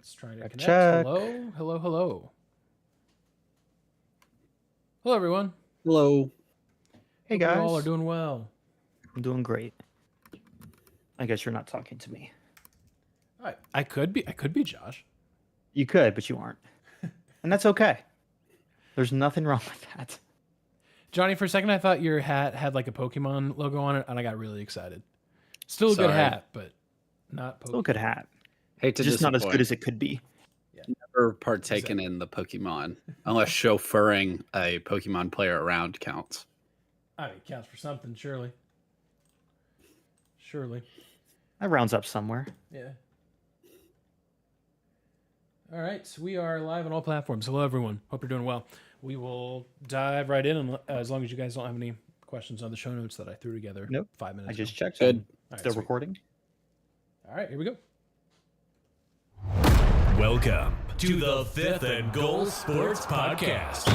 It's trying to Check, connect. check. Hello, hello, hello. Hello, everyone. Hello. Hey Hope you all are guys, doing well. I'm doing great. I guess you're not talking to me. I could be Josh. You could, but you aren't. And that's okay. There's nothing wrong with that. Johnny, for a second, I thought your hat had like a Pokemon logo on it, and I got really excited. Still a good Sorry. hat, but not Still a Pokemon. good hat. Hate to Just not as disappoint. good as it could be. Never partaken in the Pokemon unless chauffeuring a Pokemon player around counts. I mean, it counts for something, surely. Surely. That rounds up somewhere. Yeah. All right, so we are live on all platforms. Hello, everyone. Hope you're doing well. We will dive right in, and as long as you guys don't have any questions on the show notes that I threw together Nope. 5 minutes I just ago. checked. Good. All right, Still sweet. recording? All right, here we go. Welcome to the Fifth and Goal Sports Podcast.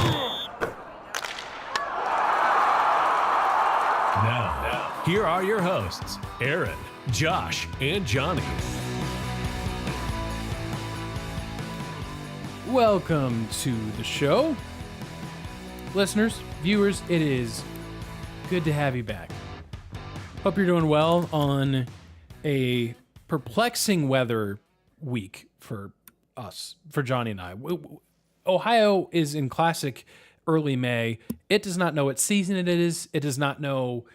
Now, here are your hosts, Aaron, Josh, and Johnny. Welcome to the show. Listeners, viewers, it is good to have you back. Hope you're doing well on a perplexing weather week for us, for Johnny and I. Ohio is in classic early May. It does not know what season it is. It does not know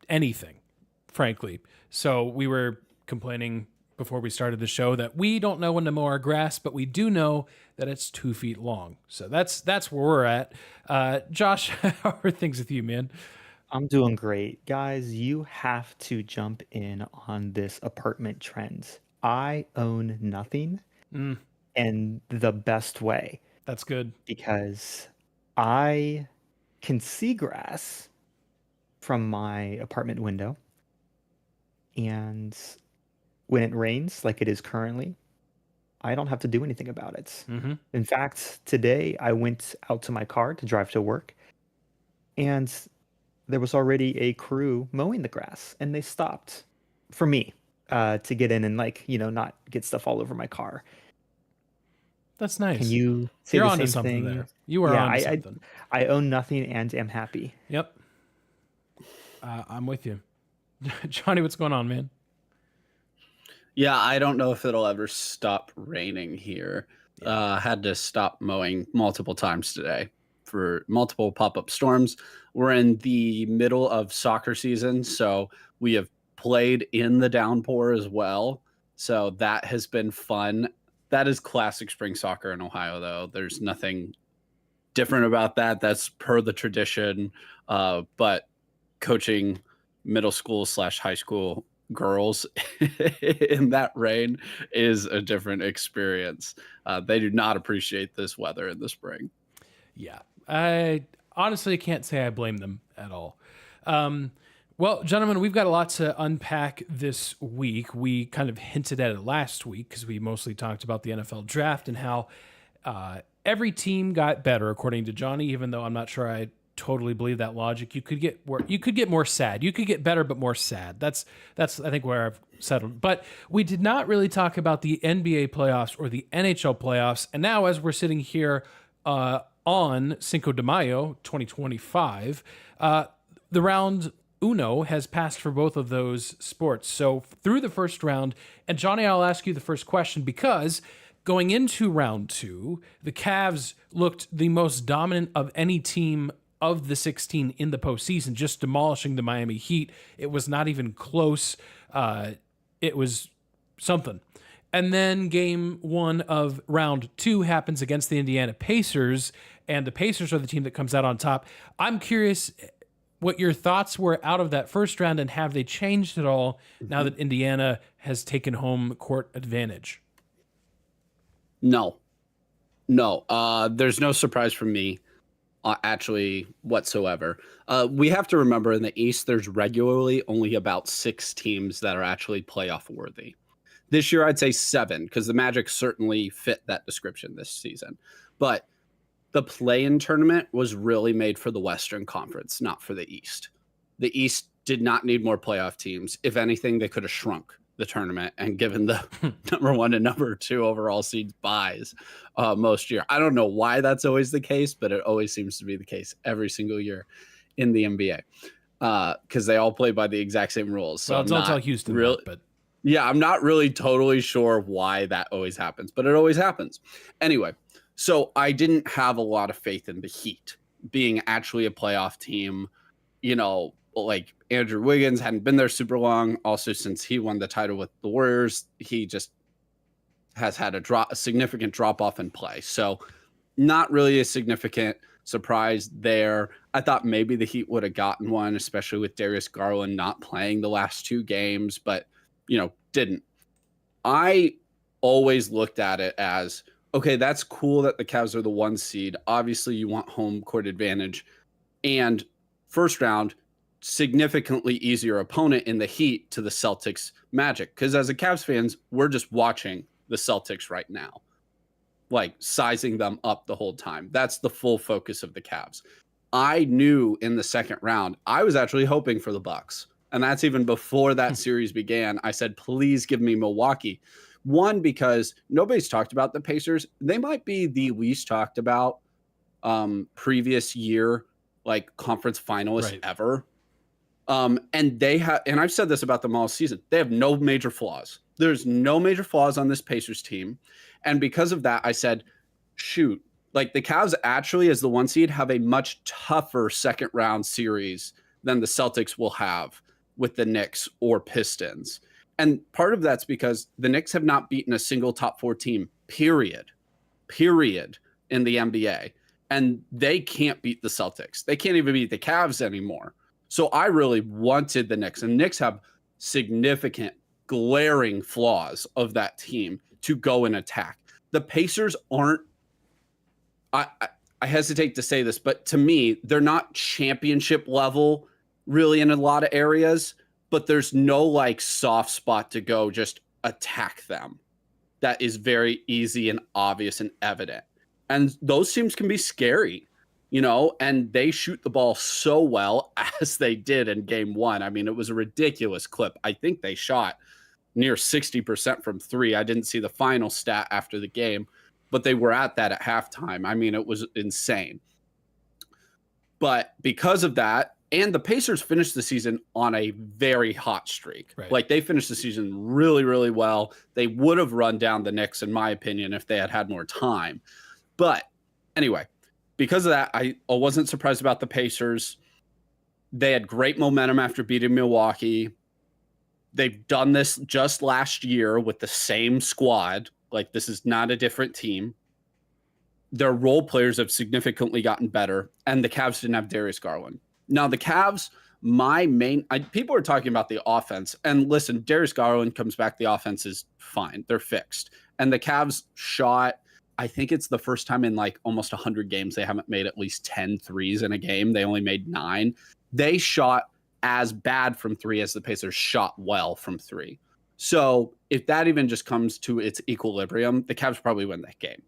anything, frankly. So we were complaining before we started the show that we don't know when to mow our grass, but we do know that it's 2 feet long. So that's where we're at. Josh, how are things with you, man? I'm doing great. Guys, you have to jump in on this apartment trends. I own nothing, and the best way, That's good. because I can see grass from my apartment window, and when it rains like it is currently, I don't have to do anything about it. Mm-hmm. In fact, today I went out to my car to drive to work, and there was already a crew mowing the grass, and they stopped for me to get in and not get stuff all over my car. That's nice. Can you say You're the onto same something thing? there. You are Yeah, onto something. I own nothing and am happy. Yep. I'm with you. Johnny, what's going on, man? Yeah, I don't know if it'll ever stop raining here. Had to stop mowing multiple times today for multiple pop-up storms. We're in the middle of soccer season, so we have played in the downpour as well. So that has been fun. That is classic spring soccer in Ohio, though. There's nothing different about that. That's per the tradition. But coaching middle school / high school girls in that rain is a different experience. They do not appreciate this weather in the spring. Yeah. I honestly can't say I blame them at all. Well, gentlemen, we've got a lot to unpack this week. We kind of hinted at it last week because we mostly talked about the NFL draft and how every team got better, according to Johnny, even though I'm not sure I totally believe that logic. You could get more sad. You could get better, but more sad. That's I think where I've settled. But we did not really talk about the NBA playoffs or the NHL playoffs. And now, as we're sitting here on Cinco de Mayo, 2025, the round Uno has passed for both of those sports. So through the first round, and Johnny, I'll ask you the first question because going into round 2, the Cavs looked the most dominant of any team of the 16 in the postseason, just demolishing the Miami Heat. It was not even close. It was something. And then game 1 of round 2 happens against the Indiana Pacers, and the Pacers are the team that comes out on top. I'm curious what your thoughts were out of that first round, and have they changed at all now that Indiana has taken home court advantage? No. There's no surprise from me, actually, whatsoever. We have to remember in the East, there's regularly only about 6 teams that are actually playoff worthy. This year, I'd say 7, because the Magic certainly fit that description this season. But the play-in tournament was really made for the Western Conference, not for the East. The East did not need more playoff teams. If anything, they could have shrunk the tournament and given the number 1 and number 2 overall seeds buys most year. I don't know why that's always the case, but it always seems to be the case every single year in the NBA because they all play by the exact same rules. So well, don't tell Houston really, that, but yeah, I'm not really totally sure why that always happens, but it always happens. Anyway, so I didn't have a lot of faith in the Heat being actually a playoff team. You know, like Andrew Wiggins hadn't been there super long. Also, since he won the title with the Warriors, he just has had a significant drop off in play. So not really a significant surprise there. I thought maybe the Heat would have gotten one, especially with Darius Garland not playing the last 2 games, but didn't. I always looked at it as, okay, that's cool that the Cavs are the 1 seed. Obviously, you want home court advantage. And first round, significantly easier opponent in the Heat to the Celtics Magic. Because as a Cavs fans, we're just watching the Celtics right now, like sizing them up the whole time. That's the full focus of the Cavs. I knew in the second round, I was actually hoping for the Bucks. And that's even before that series began. I said, please give me Milwaukee. One, because nobody's talked about the Pacers. They might be the least talked about previous year, like conference finalists ever. And they have, and I've said this about them all season, they have no major flaws. There's no major flaws on this Pacers team. And because of that, I said, shoot, like the Cavs actually, as the 1 seed, have a much tougher second round series than the Celtics will have with the Knicks or Pistons. And part of that's because the Knicks have not beaten a single top 4 team, period, in the NBA. And they can't beat the Celtics. They can't even beat the Cavs anymore. So I really wanted the Knicks. And Knicks have significant, glaring flaws of that team to go and attack. The Pacers aren't, I hesitate to say this, but to me, they're not championship level really in a lot of areas, but there's no like soft spot to go just attack them. That is very easy and obvious and evident. And those teams can be scary, and they shoot the ball so well as they did in game 1. I mean, it was a ridiculous clip. I think they shot near 60% from 3. I didn't see the final stat after the game, but they were at that at halftime. I mean, it was insane. But because of that, and the Pacers finished the season on a very hot streak. Right. Like they finished the season really, really well. They would have run down the Knicks, in my opinion, if they had had more time. But anyway, because of that, I wasn't surprised about the Pacers. They had great momentum after beating Milwaukee. They've done this just last year with the same squad. Like this is not a different team. Their role players have significantly gotten better, and the Cavs didn't have Darius Garland. Now, the Cavs, people are talking about the offense. And listen, Darius Garland comes back, the offense is fine. They're fixed. And the Cavs shot, I think it's the first time in like almost 100 games they haven't made at least 10 threes in a game. They only made 9. They shot as bad from 3 as the Pacers shot well from 3. So if that even just comes to its equilibrium, the Cavs probably win that game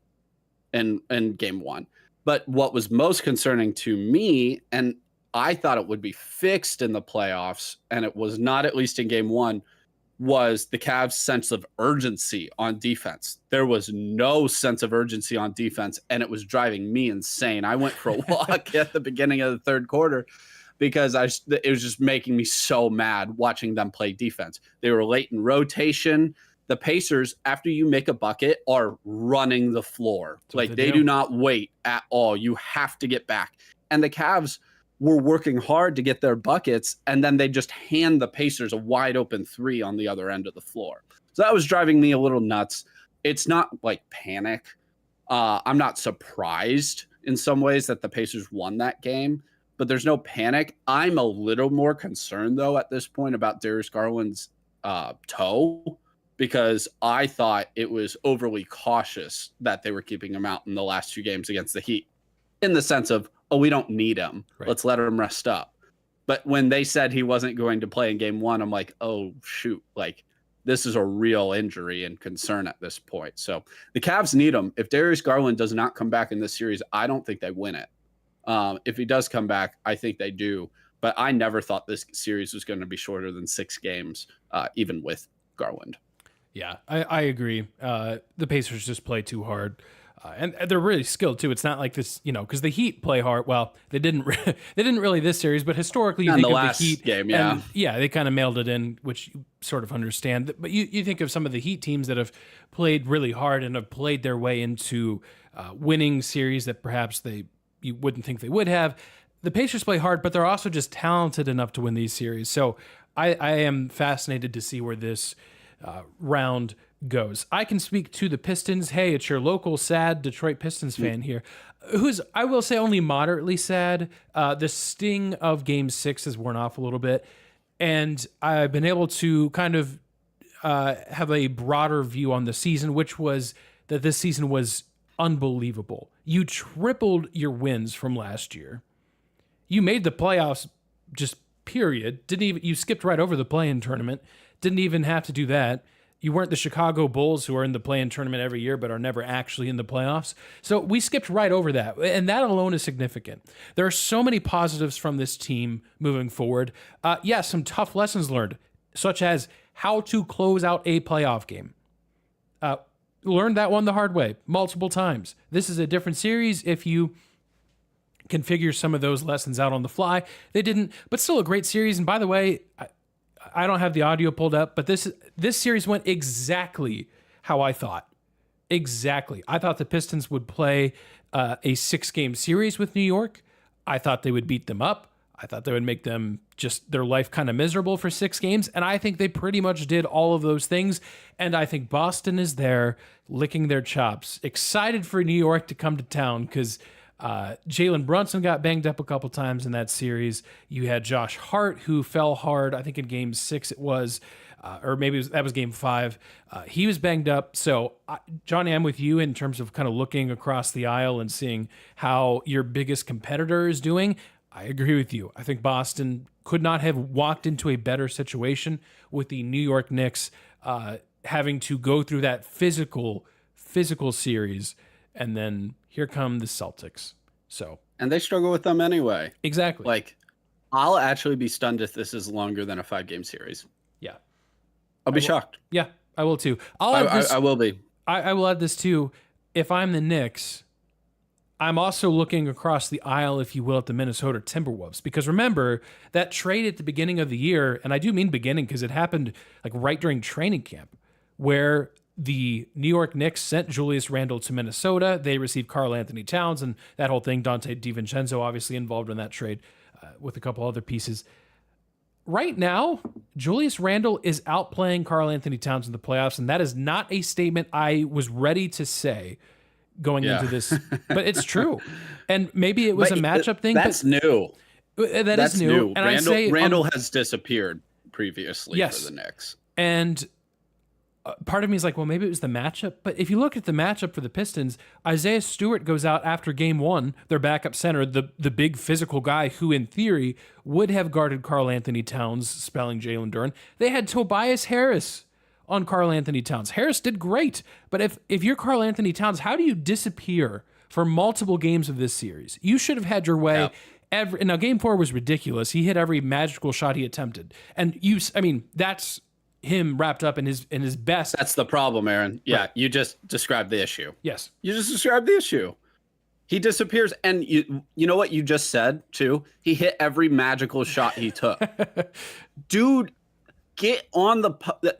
in game 1. But what was most concerning to me, and I thought it would be fixed in the playoffs, and it was not, at least in game 1, was the Cavs' sense of urgency on defense. There was no sense of urgency on defense, and it was driving me insane. I went for a walk at the beginning of the third quarter because it was just making me so mad watching them play defense. They were late in rotation. The Pacers, after you make a bucket, are running the floor. Like they do not wait at all. You have to get back. And the Cavs were working hard to get their buckets, and then they just hand the Pacers a wide open 3 on the other end of the floor. So that was driving me a little nuts. It's not like panic. I'm not surprised in some ways that the Pacers won that game, but there's no panic. I'm a little more concerned, though, at this point about Darius Garland's toe, because I thought it was overly cautious that they were keeping him out in the last 2 games against the Heat, in the sense of, oh, we don't need him. Right. Let's let him rest up. But when they said he wasn't going to play in game 1, I'm like, oh, shoot. Like, this is a real injury and concern at this point. So the Cavs need him. If Darius Garland does not come back in this series, I don't think they win it. If he does come back, I think they do. But I never thought this series was going to be shorter than 6 games, even with Garland. Yeah, I agree. The Pacers just play too hard. And they're really skilled too. It's not like this, because the Heat play hard. Well, they didn't. They didn't really this series, but historically, you And think the of last the Heat game, and, they kind of mailed it in, which you sort of understand. But you think of some of the Heat teams that have played really hard and have played their way into winning series that perhaps you wouldn't think they would have. The Pacers play hard, but they're also just talented enough to win these series. So I am fascinated to see where this round goes. I can speak to the Pistons. Hey, it's your local sad Detroit Pistons fan here, who's, I will say, only moderately sad. The sting of Game 6 has worn off a little bit, and I've been able to kind of have a broader view on the season, which was that this season was unbelievable. You tripled your wins from last year. You made the playoffs, just period. You skipped right over the play-in tournament. Didn't even have to do that. You weren't the Chicago Bulls, who are in the play-in tournament every year but are never actually in the playoffs. So we skipped right over that, and that alone is significant. There are so many positives from this team moving forward. Some tough lessons learned, such as how to close out a playoff game. Learned that one the hard way multiple times. This is a different series if you can figure some of those lessons out on the fly. They didn't, but still a great series. And by the way, I don't have the audio pulled up, but this series went exactly how I thought. Exactly. I thought the Pistons would play a 6-game series with New York. I thought they would beat them up. I thought they would make them just their life kind of miserable for 6 games. And I think they pretty much did all of those things. And I think Boston is there licking their chops, excited for New York to come to town because Jalen Brunson got banged up a couple times in that series. You had Josh Hart, who fell hard, I think in Game 6 it was, or maybe that was Game 5. He was banged up. So, Johnny, I'm with you in terms of kind of looking across the aisle and seeing how your biggest competitor is doing. I agree with you. I think Boston could not have walked into a better situation with the New York Knicks having to go through that physical series, and then here come the Celtics. And they struggle with them anyway. Exactly. Like, I'll actually be stunned if this is longer than a 5-game series. Yeah. I'll be shocked. Yeah, I will too. I will be. I will add this too. If I'm the Knicks, I'm also looking across the aisle, if you will, at the Minnesota Timberwolves. Because remember, that trade at the beginning of the year, and I do mean beginning because it happened like right during training camp, where the New York Knicks sent Julius Randle to Minnesota. They received Karl Anthony Towns and that whole thing. Dante DiVincenzo obviously involved in that trade with a couple other pieces. Right now, Julius Randle is outplaying Karl Anthony Towns in the playoffs, and that is not a statement I was ready to say going into this, but it's true. And maybe it was a matchup thing. That's new. That's new. And Randle has disappeared previously for the Knicks. And part of me is like, well, maybe it was the matchup. But if you look at the matchup for the Pistons, Isaiah Stewart goes out after Game 1, their backup center, the big physical guy who, in theory, would have guarded Karl Anthony Towns, spelling Jalen Duren. They had Tobias Harris on Karl Anthony Towns. Harris did great. But if you're Karl Anthony Towns, how do you disappear for multiple games of this series? You should have had your way. Yeah. Now, Game 4 was ridiculous. He hit every magical shot he attempted. And that's him wrapped up in his best. That's the problem, Aaron. Yeah, right. You just described the issue. Yes. You just described the issue. He disappears, and you know what you just said, too? He hit every magical shot he took. Dude, get on the...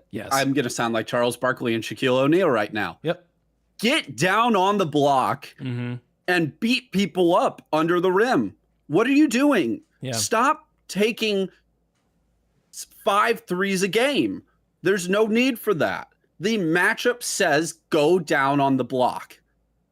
Yes. I'm going to sound like Charles Barkley and Shaquille O'Neal right now. Yep. Get down on the block and beat people up under the rim. What are you doing? Yeah. Stop taking 5 threes a game. There's no need for that. The matchup says go down on the block.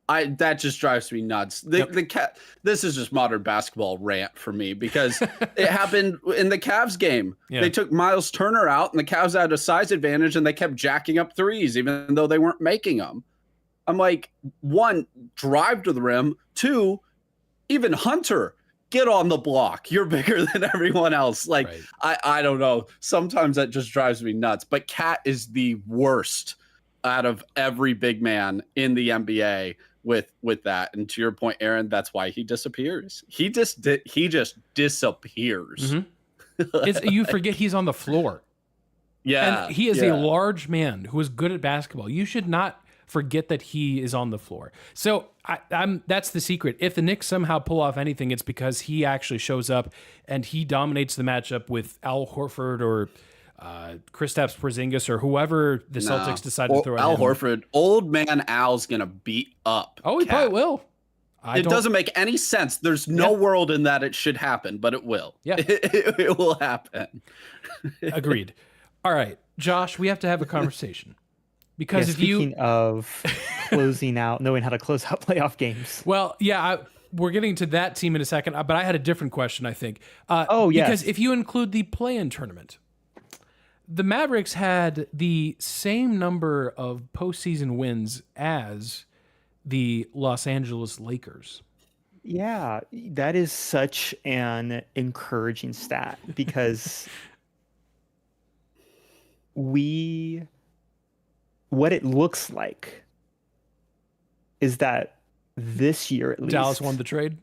That just drives me nuts. This is just modern basketball rant for me because it happened in the Cavs game. Yeah. They took Miles Turner out and the Cavs had a size advantage and they kept jacking up threes even though they weren't making them. I'm like, 1, drive to the rim. 2, even Hunter, get on the block. You're bigger than everyone else. Like, right. I don't know. Sometimes that just drives me nuts. But Cat is the worst out of every big man in the NBA with that. And to your point, Aaron, that's why he disappears. He just disappears. You forget he's on the floor. Yeah. And he is yeah. a large man who is good at basketball. You should not forget that he is on the floor. So that's the secret. If the Knicks somehow pull off anything, it's because he actually shows up and he dominates the matchup with Al Horford or Kristaps Porzingis or whoever the Celtics decide to throw at Al him. Horford. Old man Al's going to beat up. Oh, he Cat. probably will. It doesn't make any sense. There's no world in that it should happen, but it will. Yeah. It will happen. Agreed. All right, Josh, we have to have a conversation. Because if speaking of closing out, knowing how to close out playoff games. Well, yeah, we're getting to that team in a second, but I had a different question, I think. Oh, yes. Because if you include the play-in tournament, the Mavericks had the same number of postseason wins as the Los Angeles Lakers. Yeah, that is such an encouraging stat because what it looks like is that this year at least Dallas won the trade.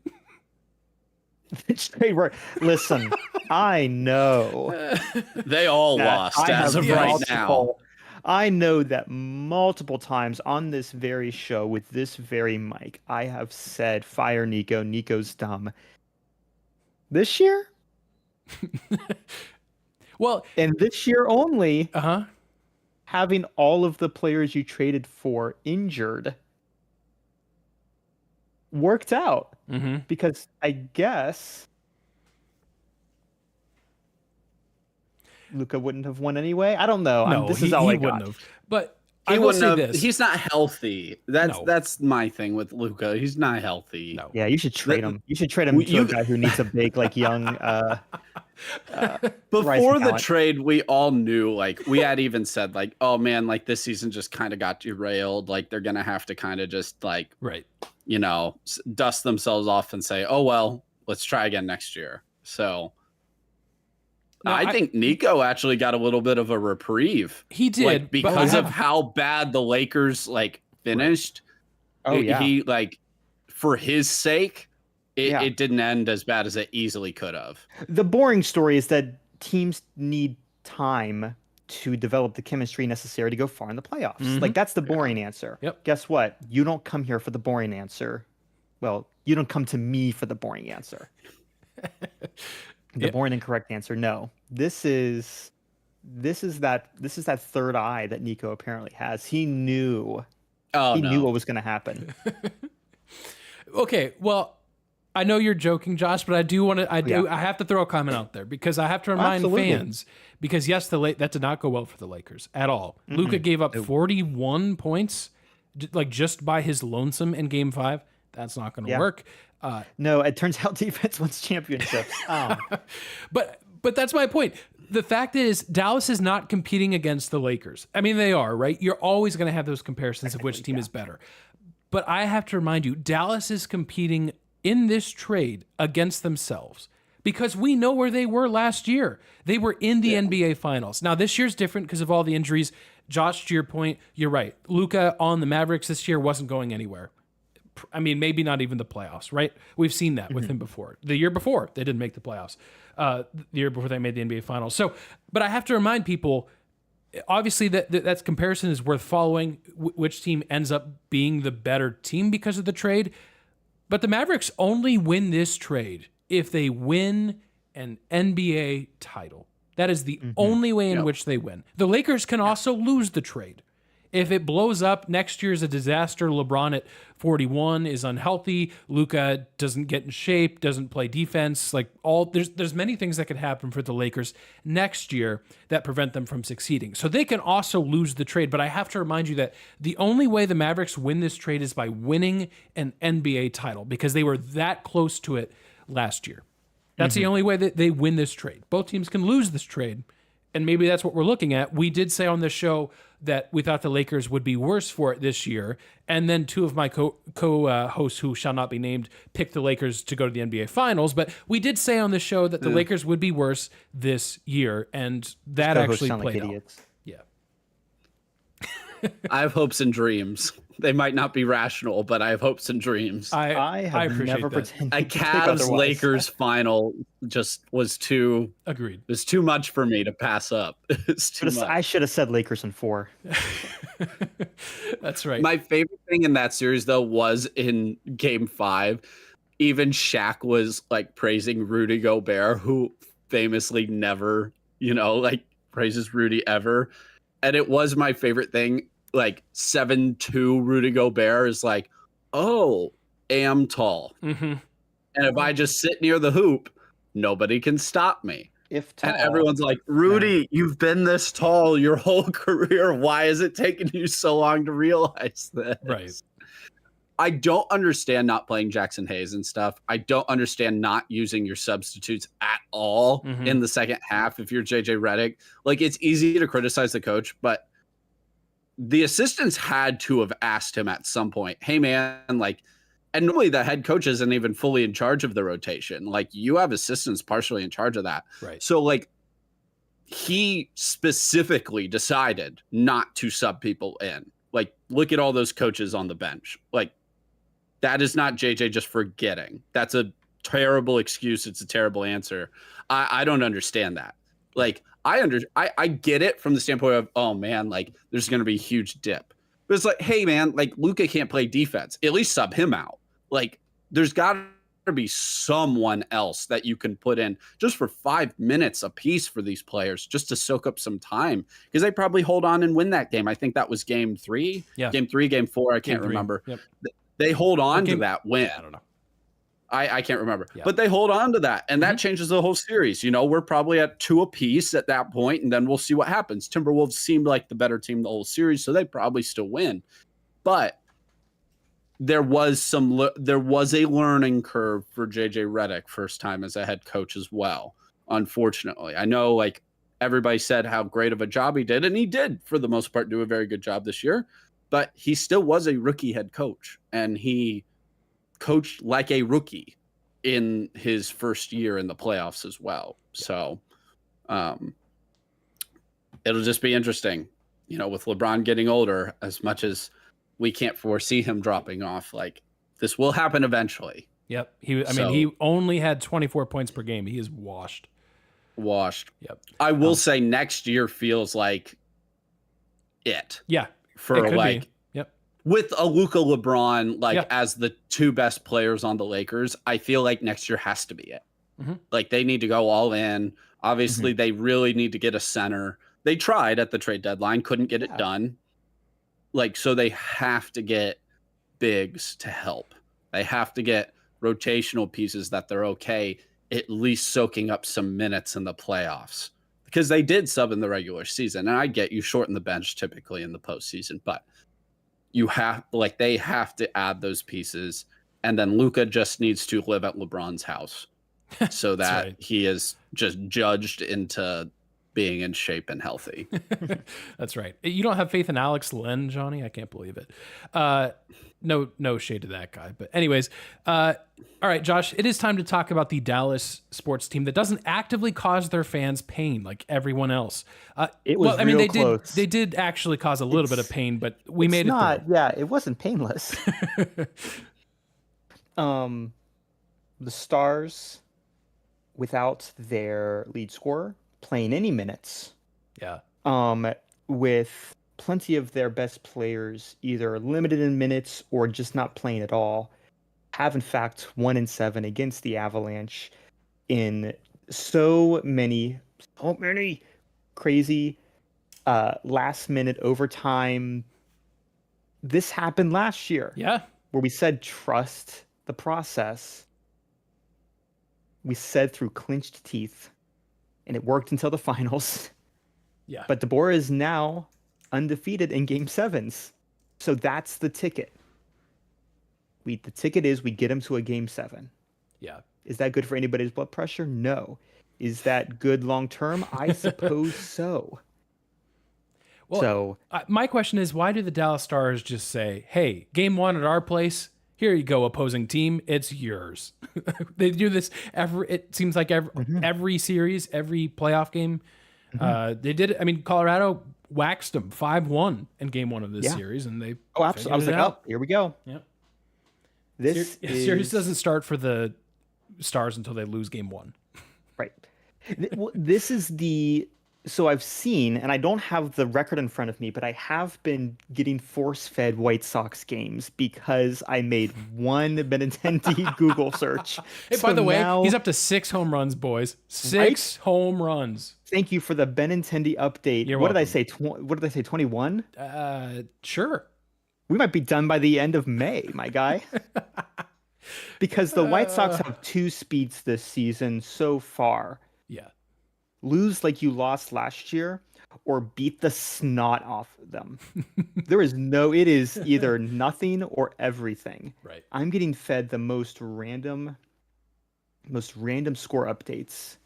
Listen, I know They all that lost I as have of right now. multiple- I know that multiple times on this very show with this very mic, I have said, fire Nico, Nico's dumb. This year? Well, And this year only, uh-huh. having all of the players you traded for injured worked out. Mm-hmm. Because I guess Luka wouldn't have won anyway. I don't know. No, this is all he I got. wouldn't have. But He I will wouldn't say have, this. He's not healthy. No. That's my thing with Luka. He's not healthy. No. Yeah, you should trade him. You should trade him to a guy who needs a big, like, young. Before rising the talent. trade, we all knew, like, we had even said, like, oh man, like this season just kind of got derailed. Like they're gonna have to kind of just like, Right. dust themselves off and say, oh well, let's try again next year. So No, I think Nico actually got a little bit of a reprieve. He did. Like, but because I of have- how bad the Lakers like finished. Oh yeah. He like, for his sake, Yeah. it didn't end as bad as it easily could have. The boring story is that teams need time to develop the chemistry necessary to go far in the playoffs. Mhm. Like that's the boring answer. Yep. Guess what? You don't come here for the boring answer. Well, you don't come to me for the boring answer. The Yep. boring and correct answer. No. This is that third eye that Nico apparently has. He knew Oh he no. knew what was going to happen. Okay, well, I know you're joking, Josh, but I do want to. I have to throw a comment out there because I have to remind Absolutely. fans. Because yes, that did not go well for the Lakers at all. Luka gave up 41 points, just by his lonesome in Game 5. That's not going to Yeah. work. No, it turns out defense wins championships. But that's my point. The fact is, Dallas is not competing against the Lakers. I mean, they are, right? You're always going to have those comparisons of which team is better. But I have to remind you, Dallas is competing in this trade against themselves because we know where they were last year. They were in the NBA Finals. Now, this year's different because of all the injuries. Josh, to your point, you're right. Luka on the Mavericks this year wasn't going anywhere. I mean, maybe not even the playoffs, right? We've seen that with him before. The year before, they didn't make the playoffs. The year before they made the NBA Finals. So, but I have to remind people, obviously, that comparison is worth following. Which team ends up being the better team because of the trade? But the Mavericks only win this trade if they win an NBA title. That is the only way in which they win. The Lakers can also lose the trade. If it blows up, next year's a disaster. LeBron at 41 is unhealthy. Luka doesn't get in shape, doesn't play defense. There's many things that could happen for the Lakers next year that prevent them from succeeding. So they can also lose the trade. But I have to remind you that the only way the Mavericks win this trade is by winning an NBA title because they were that close to it last year. That's the only way that they win this trade. Both teams can lose this trade. And maybe that's what we're looking at. We did say on this show that we thought the Lakers would be worse for it this year. And then two of my co-hosts, who shall not be named, picked the Lakers to go to the NBA Finals. But we did say on this show that the Lakers would be worse this year. And that Co-hosts actually sound like played out. idiots. Yeah. I have hopes and dreams. They might not be rational, but I have hopes and dreams. I have appreciate never that. pretended A to think Cavs otherwise. Lakers final just was too Agreed. much for me to pass up. It's too much. I should have said Lakers in 4. That's right. My favorite thing in that series though was in game 5. Even Shaq was like praising Rudy Gobert, who famously never, like praises Rudy ever. And it was my favorite thing. Like 7'2" Rudy Gobert is like, oh, am tall. Mm-hmm. And if I just sit near the hoop, nobody can stop me. If tall, And everyone's like, Rudy, you've been this tall your whole career. Why is it taking you so long to realize this? Right. I don't understand not playing Jackson Hayes and stuff. I don't understand not using your substitutes at all in the second half if you're JJ Redick. Like, it's easy to criticize the coach, but the assistants had to have asked him at some point, hey, man, like, and normally the head coach isn't even fully in charge of the rotation. Like, you have assistants partially in charge of that. Right. So, like, he specifically decided not to sub people in. Like, look at all those coaches on the bench. Like, that is not JJ just forgetting. That's a terrible excuse. It's a terrible answer. I don't understand that. Like, I get it from the standpoint of, oh man, like there's going to be a huge dip. But it's like, hey man, like Luka can't play defense. At least sub him out. Like, there's got to be someone else that you can put in just for 5 minutes a piece for these players, just to soak up some time, because they probably hold on and win that game. I think that was game 3. Yeah. Game 3, game 4. I can't remember. Yep. They hold on to that win. Yeah, I don't know. I can't remember, Yeah. but they hold on to that, and that changes the whole series. We're probably at 2 apiece at that point, and then we'll see what happens. Timberwolves seemed like the better team the whole series, so they probably still win. But there was a learning curve for JJ Redick first time as a head coach as well. Unfortunately, I know like everybody said how great of a job he did, and he did for the most part do a very good job this year. But he still was a rookie head coach, and he coached like a rookie in his first year in the playoffs as well. So it'll just be interesting, with LeBron getting older, as much as we can't foresee him dropping off, like this will happen eventually. Yep. He only had 24 points per game. He is washed. Yep. I will say next year feels like it. Yeah. For it could like be. Yep. with a Luka LeBron as the 2 best players on the Lakers, I feel like next year has to be it. Mm-hmm. Like they need to go all in. Obviously, they really need to get a center. They tried at the trade deadline, couldn't get it done. Like, so they have to get bigs to help. They have to get rotational pieces that they're okay at least soaking up some minutes in the playoffs, because they did sub in the regular season. And I get you shorten the bench typically in the postseason, but they have to add those pieces. And then Luka just needs to live at LeBron's house so that he is just judged into being in shape and healthy. That's right. You don't have faith in Alex Len, Johnny? I can't believe it. No shade to that guy. But anyways, all right, Josh, it is time to talk about the Dallas sports team that doesn't actively cause their fans pain like everyone else. It was real close. They did actually cause a little bit of pain, but we made it through. Yeah, it wasn't painless. The Stars, without their lead scorer playing any minutes, with plenty of their best players either limited in minutes or just not playing at all, have in fact 1-7 against the Avalanche in so many crazy last minute overtime. This happened last year. Yeah. Where we said trust the process. We said through clenched teeth, and it worked until the finals. Yeah. But DeBoer is now undefeated in game 7s. So that's the ticket. The ticket is we get him to a game 7. Yeah. Is that good for anybody's blood pressure? No. Is that good long term? I suppose so. Well, my question is, why do the Dallas Stars just say, hey, game 1 at our place, here you go, opposing team, it's yours. They do this it seems like every series, every playoff game. They did it. I mean, Colorado waxed them 5-1 in game 1 of this Yeah. series, and they Oh, absolutely. I was figured like, it out. oh, here we go. Yep. This Series is doesn't start for the Stars until they lose game 1. right. Well, this is the so I've seen, and I don't have the record in front of me, but I have been getting force-fed White Sox games because I made one Benintendi Google search. Hey, So by the way, now- he's up to 6 home runs, boys. 6 home runs. Thank you for the Benintendi update. You're what did I welcome. say? What did I say? 21? Sure. We might be done by the end of May, my guy. Because the White Sox have 2 speeds this season so far. Yeah. Lose like you lost last year, or beat the snot off them. It is either nothing or everything. Right. I'm getting fed the most random score updates,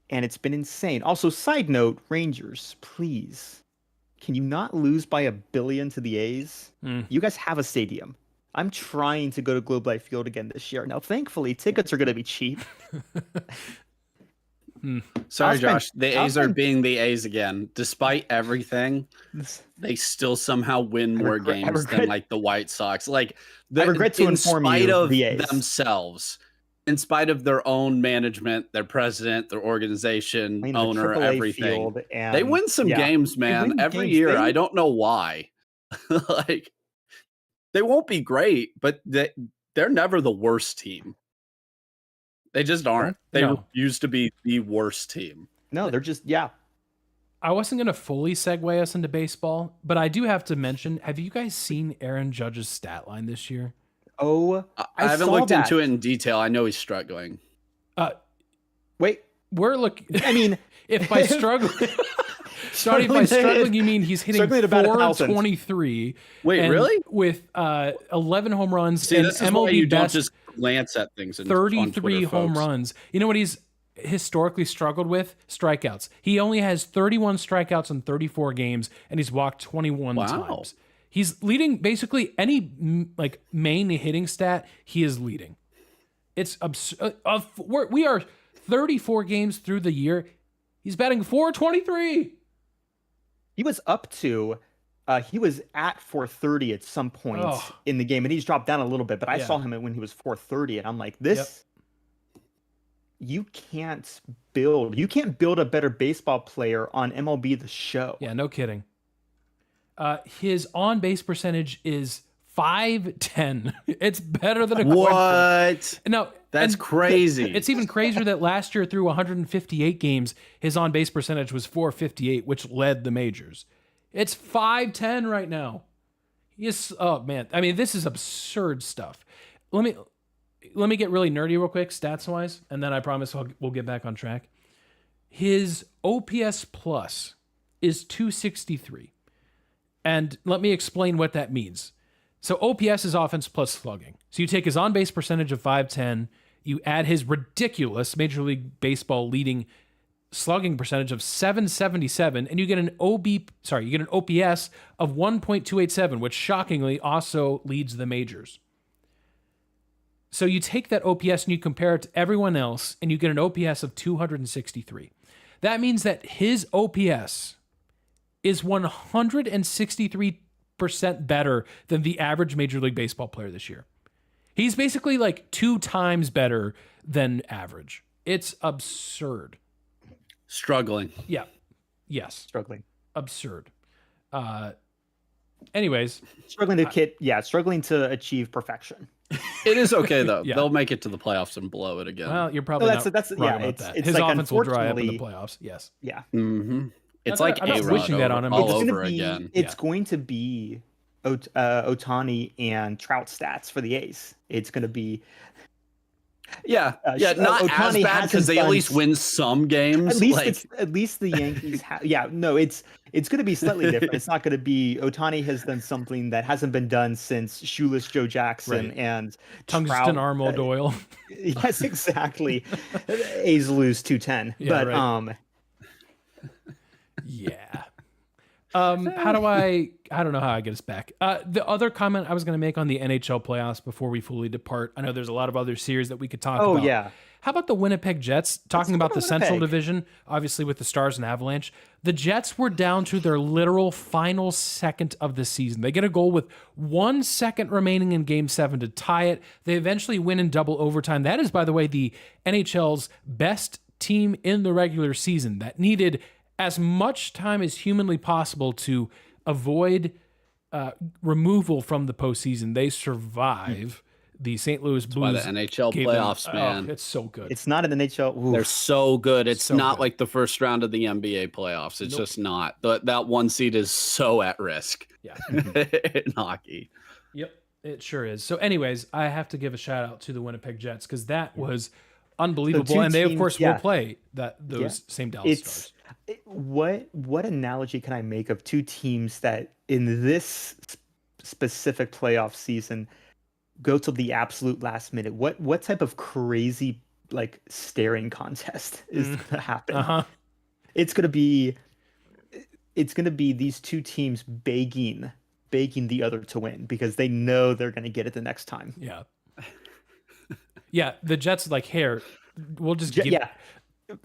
and it's been insane. Also, side note, Rangers, please, can you not lose by 1 billion to the A's? You guys have a stadium. I'm trying to go to Globe Life Field again this year. Now, thankfully, tickets are going to be cheap. Sorry, I'll spend- Josh. The I'll A's are spend- being the A's again. Despite everything, they still somehow win more regret- I games regret- than like the White Sox. Like I regret to in inform spite you, of the A's. themselves, in spite of their own management, their president, their organization, Playing the owner, AAA everything. field, and They win some yeah. games, man. win Every games. year. They- I don't know why. Like they won't be great, but they're never the worst team. They just aren't. They No. used to be the worst team. No, they're just I wasn't going to fully segue us into baseball, but I do have to mention, have you guys seen Aaron Judge's stat line this year? Oh, I haven't saw looked that. into it in detail. I know he's struggling. Wait, We're looking. I mean, If by struggling, Johnny, Struggling by to struggling, hit- you mean he's hitting struggling to bat 1,000. 423. Wait, and really? With 11 home runs See, and this is why MLB you don't best just glance at things. On 33 Twitter, home folks. runs. You know what he's historically struggled with? Strikeouts. He only has 31 strikeouts in 34 games, and he's walked 21 Wow. times. He's leading basically any like main hitting stat. He is leading. It's absurd. We are 34 games through the year. He's batting 423. he was up to, he was at 430 at some point Oh. in the game, and he's dropped down a little bit. But I Yeah. saw him when he was 430, and I'm like, this. You can't build a better baseball player on MLB The Show. Yeah, no kidding. His on base percentage is 510. It's better than a coin flip. What? No, That's and crazy. It's even crazier that last year through 158 games, his on base percentage was 458, which led the majors. It's 510 right now. Oh man, I mean this is absurd stuff. Let me get really nerdy real quick, stats wise, and then I promise we'll get back on track. His OPS plus is 263. And let me explain what that means. So OPS is offense plus slugging. So you take his on-base percentage of 510, you add his ridiculous Major League Baseball leading slugging percentage of 777, and you get an OPS of 1.287, which shockingly also leads the majors. So you take that OPS and you compare it to everyone else, and you get an OPS of 263. That means that his OPS is 163% better than the average Major League Baseball player this year. He's basically like 2 times better than average. It's absurd. Struggling. Yeah. Yes. Struggling. Absurd. Anyways, Struggling to achieve perfection. It is okay though. Yeah. They'll make it to the playoffs and blow it again. well, you're probably that's- not that's- wrong yeah, about it's- that. it's His like, offense will dry up in the unfortunately- playoffs. Yes. Yeah. It's I'm like not A-Rod wishing that on him. all It's over again. It's going to be Otani and Trout stats for the A's. It's going to be Yeah, not Ohtani as bad hasn't because they at done least win some games. at least the Yankees it's going to be slightly different. It's not going to be Otani has done something that hasn't been done since Shoeless Joe Jackson Right. and Tungsten Trout, Armo Doyle. Yes, exactly. A's lose 210. Yeah, but right. Yeah. How do I don't know how I get us back. The other comment I was going to make on the NHL playoffs before we fully depart, I know there's a lot of other series that we could talk Oh, about. yeah. How about the Winnipeg Jets? Talking about the go Central Winnipeg. Division, obviously with the Stars and Avalanche. The Jets were down to their literal final second of the season. They get a goal with 1 second remaining in Game 7 to tie it. They eventually win in double overtime. That is, by the way, the NHL's best team in the regular season that needed as much time as humanly possible to avoid removal from the postseason. They survive. The St. Louis Why Blues the NHL gave them- playoffs, man. Oh, it's so good. It's not an NHL. Oof. They're so good. It's So not good. like the first round of the NBA playoffs. It's just not. That one seed is so at risk Yeah. in hockey. Yep, it sure is. So, anyways, I have to give a shout out to the Winnipeg Jets because that was unbelievable, two and they of teams- course yeah. will play those same Dallas Stars. What analogy can I make of two teams that in this specific playoff season go till the absolute last minute? What type of crazy like staring contest is going to happen? Uh-huh. It's going to be these two teams begging the other to win because they know they're going to get it the next time. Yeah. Yeah, the Jets like here. We'll just give. Yeah.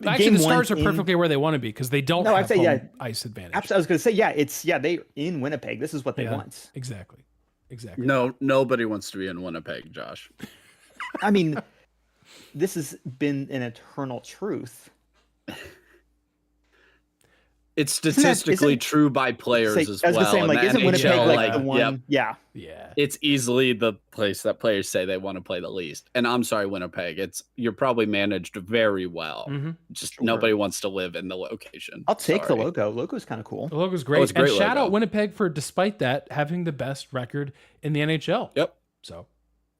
Actually, Game the Stars one are in- perfectly where they want to be because they don't No, I'd have say, home yeah. ice advantage. Absolutely, I was going to say, they in Winnipeg. This is what they Yeah, want. exactly. No, nobody wants to be in Winnipeg, Josh. I mean, this has been an eternal truth. It's that- statistically isn't- true by players Say- as I was well. gonna say, and like, the isn't Winnipeg NHL, like the one? yep, Yeah, Yeah. it's easily the place that players say they want to play the least. And I'm sorry, Winnipeg. You're probably managed very well. Mhm. Just Sure. nobody wants to live in the location. I'll take Sorry. the logo. Logo's kind of cool. The logo's great. it's a great and shout logo. out Winnipeg for, despite that, having the best record in the NHL. Yep. So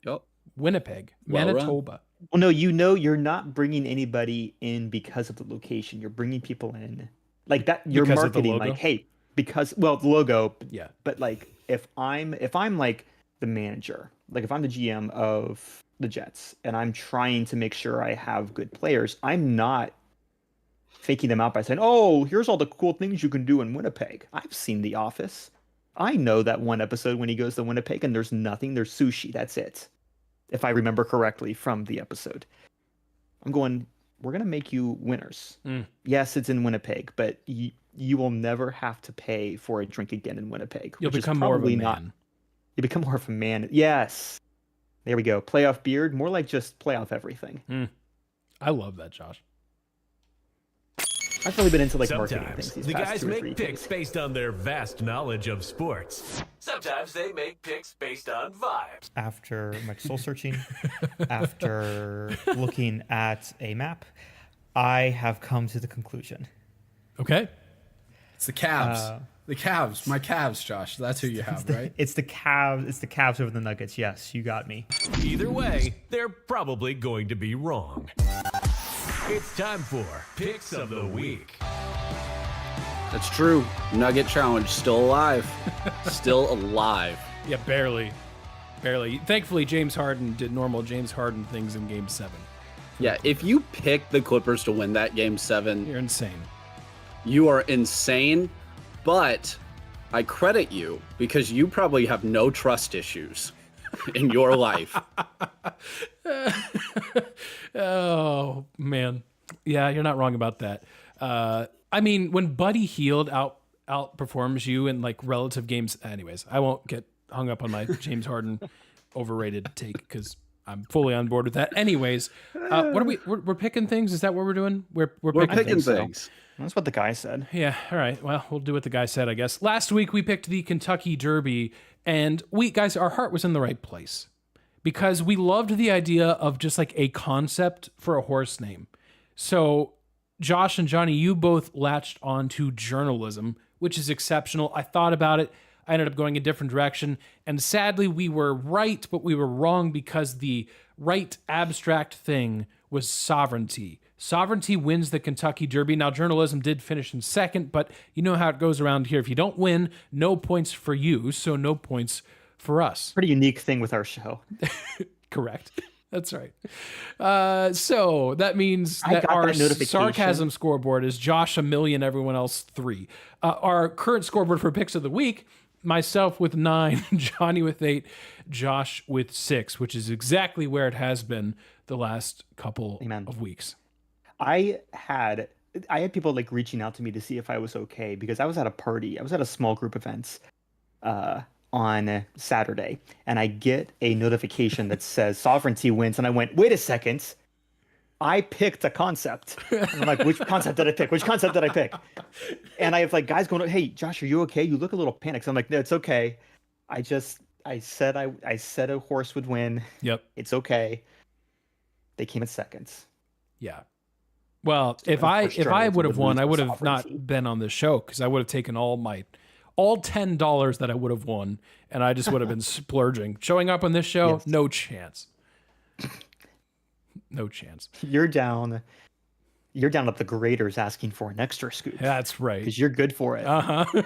Yep. Winnipeg, Well run. Manitoba. Well, no, you're not bringing anybody in because of the location. You're bringing people in like that. You're Because of the marketing logo? like, hey, because the logo. Yeah. But like, if I'm like the manager, like if I'm the GM of the Jets, and I'm trying to make sure I have good players, I'm not faking them out by saying, "Oh, here's all the cool things you can do in Winnipeg." I've seen The Office. I know that one episode when he goes to Winnipeg and there's nothing, there's sushi. That's it. If I remember correctly from the episode. I'm going, we're going to make you winners. Mm. Yes, it's in Winnipeg, but you will never have to pay for a drink again in Winnipeg. You'll which is become more of a probably man. not. You become more of a man. Yes. There we go. Playoff beard, more like just playoff everything. I love that, Josh. I've really been into like marketing Sometimes things these the past guys 2 or make 3 picks days. based on their vast knowledge of sports. Sometimes they make picks based on vibes. After much soul searching, after looking at a map, I have come to the conclusion. Okay. It's the Cavs. The Cavs. My Cavs, Josh. That's who you have, right? It's the Cavs. It's the Cavs over the Nuggets. Yes, you got me. Either way, they're probably going to be wrong. It's time for Picks of the Week. That's true. Nugget Challenge still alive. Still alive. Yeah, barely. Barely. Thankfully, James Harden did normal James Harden things in Game 7. Yeah, if you pick the Clippers to win that Game 7, You're insane. you are insane, but I credit you because you probably have no trust issues in your life. Oh, man. Yeah, you're not wrong about that. I mean, when Buddy Hield outperforms you in like relative games. Anyways, I won't get hung up on my James Harden overrated take because I'm fully on board with that. Anyways, what are we? We're picking things. Is that what we're doing? We're We're picking picking things. things. That's what the guy said. Yeah, all right. Well, we'll do what the guy said, I guess. Last week we picked the Kentucky Derby, and guys, our heart was in the right place because we loved the idea of just like a concept for a horse name. So, Josh and Johnny, you both latched on to journalism, which is exceptional. I thought about it. I ended up going a different direction, and sadly, we were right, but we were wrong because the right abstract thing was sovereignty. Sovereignty wins the Kentucky Derby. Now, journalism did finish in second, but you know how it goes around here. If you don't win, no points for you, so no points for us. Pretty unique thing with our show. Correct. That's right. So that means I that got our that notification. sarcasm scoreboard is Josh 1,000,000, everyone else 3. Our current scoreboard for picks of the week, myself with 9, Johnny with 8, Josh with 6, which is exactly where it has been the last couple Amen. of weeks. I had people like reaching out to me to see if I was okay because I was at a party. I was at a small group event on Saturday, and I get a notification that says Sovereignty wins, and I went, wait a second, I picked a concept. And I'm like, which concept did I pick? Which concept did I pick? And I have like guys going, hey, Josh, are you okay? You look a little panicked. So I'm like, no, it's okay. I said a horse would win. Yep. It's okay. They came in seconds. Yeah. Well, So if of I course would would have won, lose I to would have Sovereignty. not been on this show because I would have taken all $10 that I would have won, and I just would have been splurging. Showing up on this show, Yes. no chance. No chance. You're down at the graders asking for an extra scoop That's right. because you're good for it. Uh-huh.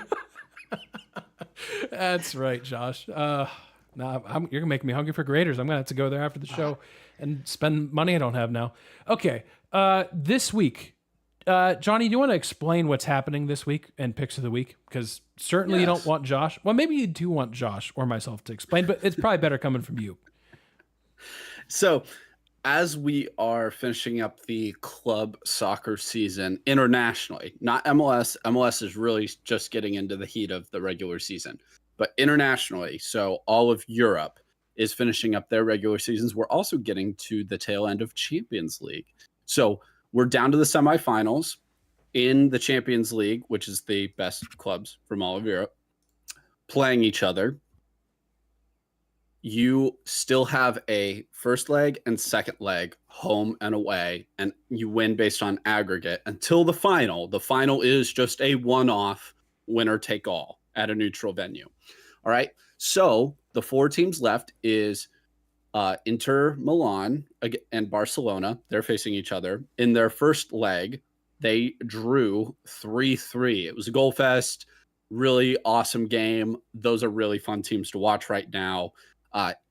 That's right, Josh. Nah, you're gonna make me hungry for graders. I'm gonna have to go there after the show and spend money I don't have now. Okay. This week, Johnny, do you want to explain what's happening this week and picks of the week? Because certainly you don't Yes. want Josh. Well, maybe you do want Josh or myself to explain, but it's probably better coming from you. So, as we are finishing up the club soccer season internationally, not MLS, MLS is really just getting into the heat of the regular season, but internationally, so all of Europe is finishing up their regular seasons. We're also getting to the tail end of Champions League. So, we're down to the semifinals in the Champions League, which is the best clubs from all of Europe, playing each other. You still have a first leg and second leg, home and away, and you win based on aggregate until the final. The final is just a one-off winner take all at a neutral venue. All right. So the 4 teams left is Inter Milan and Barcelona. They're facing each other. In their first leg, they drew 3-3. It was a goal fest, really awesome game. Those are really fun teams to watch right now.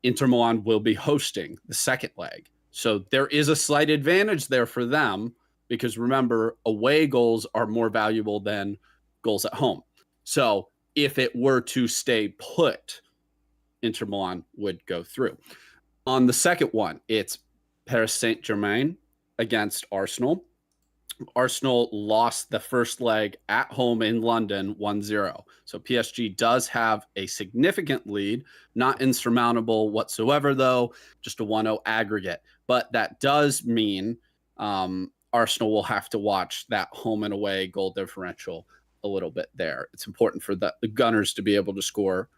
Inter Milan will be hosting the second leg. So there is a slight advantage there for them because remember, away goals are more valuable than goals at home. So if it were to stay put, Inter Milan would go through. On the second one, it's Paris Saint-Germain against Arsenal. Arsenal lost the first leg at home in London 1-0. So PSG does have a significant lead, not insurmountable whatsoever, though, just a 1-0 aggregate. But that does mean Arsenal will have to watch that home and away goal differential a little bit there. It's important for the Gunners to be able to score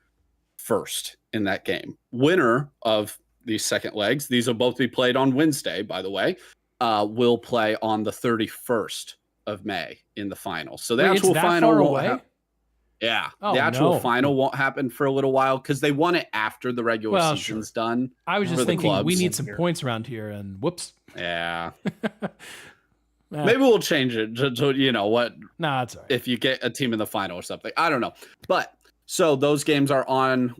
first in that game. Winner of these second legs, these will both be played on Wednesday, by the way, will play on the 31st of May in the final. So the Wait, actual it's that final far won't away? yeah, Oh, the actual no. final won't happen for a little while because they won it after the regular Well, season's done. I was For just the thinking we clubs. need some points around here, and whoops. Yeah, Nah, maybe we'll change it to you know what, nah, it's all right. if you get a team in the final or something. I don't know. But so those games are on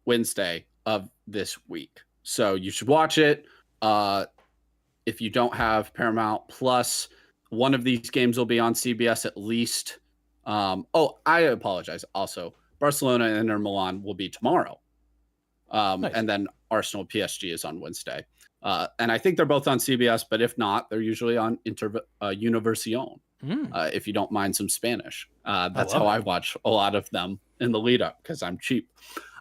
Wednesday of this week. So you should watch it. If you don't have Paramount Plus, one of these games will be on CBS at least. I apologize. Also, Barcelona and Inter Milan will be tomorrow. Nice. And then Arsenal PSG is on Wednesday. And I think they're both on CBS, but if not, they're usually on Univision. If you don't mind some Spanish. That's love how it. I watch a lot of them in the lead up because I'm cheap.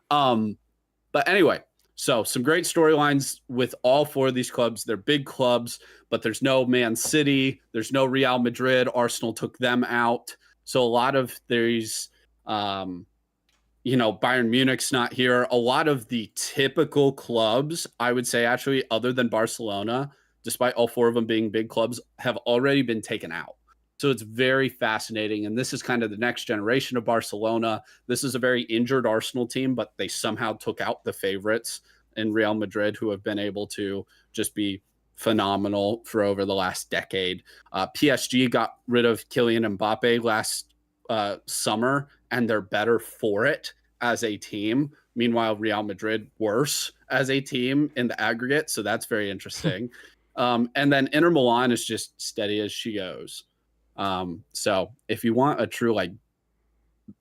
But anyway, so some great storylines with all 4 of these clubs. They're big clubs, but there's no Man City. There's no Real Madrid. Arsenal took them out. So a lot of these, Bayern Munich's not here. A lot of the typical clubs, I would say actually, other than Barcelona, despite all 4 of them being big clubs, have already been taken out. So it's very fascinating. And this is kind of the next generation of Barcelona. This is a very injured Arsenal team, but they somehow took out the favorites in Real Madrid, who have been able to just be phenomenal for over the last decade. PSG got rid of Kylian Mbappe last summer, and they're better for it as a team. Meanwhile, Real Madrid worse as a team in the aggregate. So that's very interesting. And then Inter Milan is just steady as she goes. So if you want a true like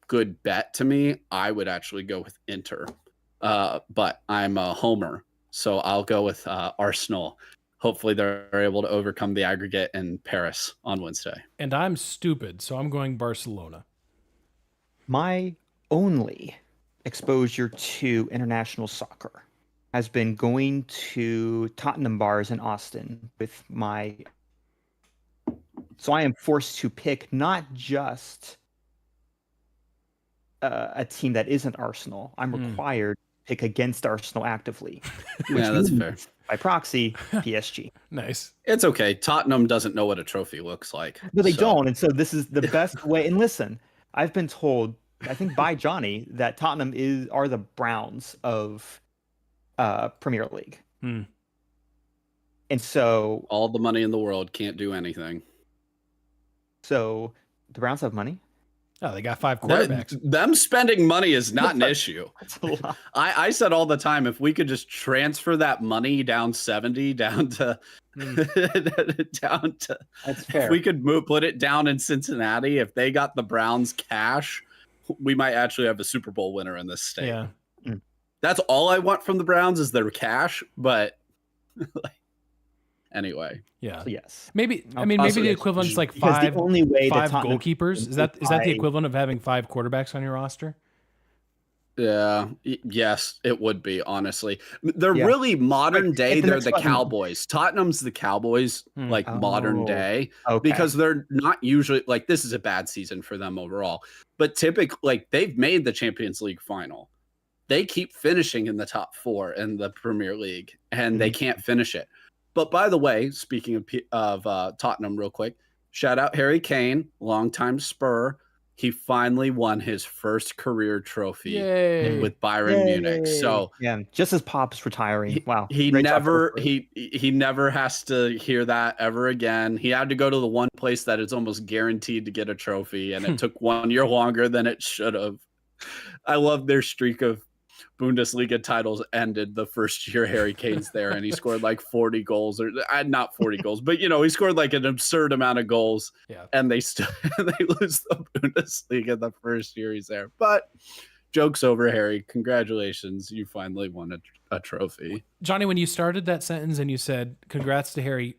good bet to me, I would actually go with Inter. But I'm a homer, so I'll go with Arsenal. Hopefully they're able to overcome the aggregate in Paris on Wednesday. And I'm stupid, so I'm going Barcelona. My only exposure to international soccer has been going to Tottenham bars in Austin with my. So I am forced to pick not just a team that isn't Arsenal. I'm required to pick against Arsenal actively. Yeah, that's fair. By proxy, PSG. Nice. It's okay. Tottenham doesn't know what a trophy looks like. But they don't, and so this is the best way. And listen, I've been told, I think by Johnny, that Tottenham are the Browns of Premier League. Hmm. And so All the money in the world can't do anything. the Browns have money. Oh, they got 5 quarterbacks. Them spending money is not an issue. That's a lot. I said all the time, if we could just transfer that money down 70 down to down to That's fair. if we could put it down in Cincinnati, if they got the Browns cash, we might actually have a Super Bowl winner in this state. Yeah. That's all I want from the Browns is their cash, but anyway. Yeah. Yes. Maybe I'll maybe also- the equivalent's like Because the 5 only way that 5 Tottenham goalkeepers. Is that the buy- equivalent of having 5 quarterbacks on your roster? Yeah, yes, it would be, honestly. They're Yeah. really modern Right, day. hit the They're next the button. Cowboys. Tottenham's the Cowboys, like modern Oh, day, Okay. because they're not usually like this is a bad season for them overall. But typically, like they've made the Champions League final. They keep finishing in the top 4 in the Premier League, and they can't finish it. But by the way, speaking of Tottenham, real quick, shout out Harry Kane, longtime Spur. He finally won his first career trophy Yay. with Bayern Munich. So yeah, just as Pop's retiring. Wow. he Great job never for the Spurs. he never has to hear that ever again. He had to go to the one place that is almost guaranteed to get a trophy, and it took 1 year longer than it should have. I love their streak of Bundesliga titles ended the first year Harry Kane's there, and he scored like 40 goals, or not 40 goals, but he scored like an absurd amount of goals. Yeah. And they lose the Bundesliga the first year he's there. But joke's over, Harry. Congratulations, you finally won a trophy. Johnny, when you started that sentence and you said congrats to Harry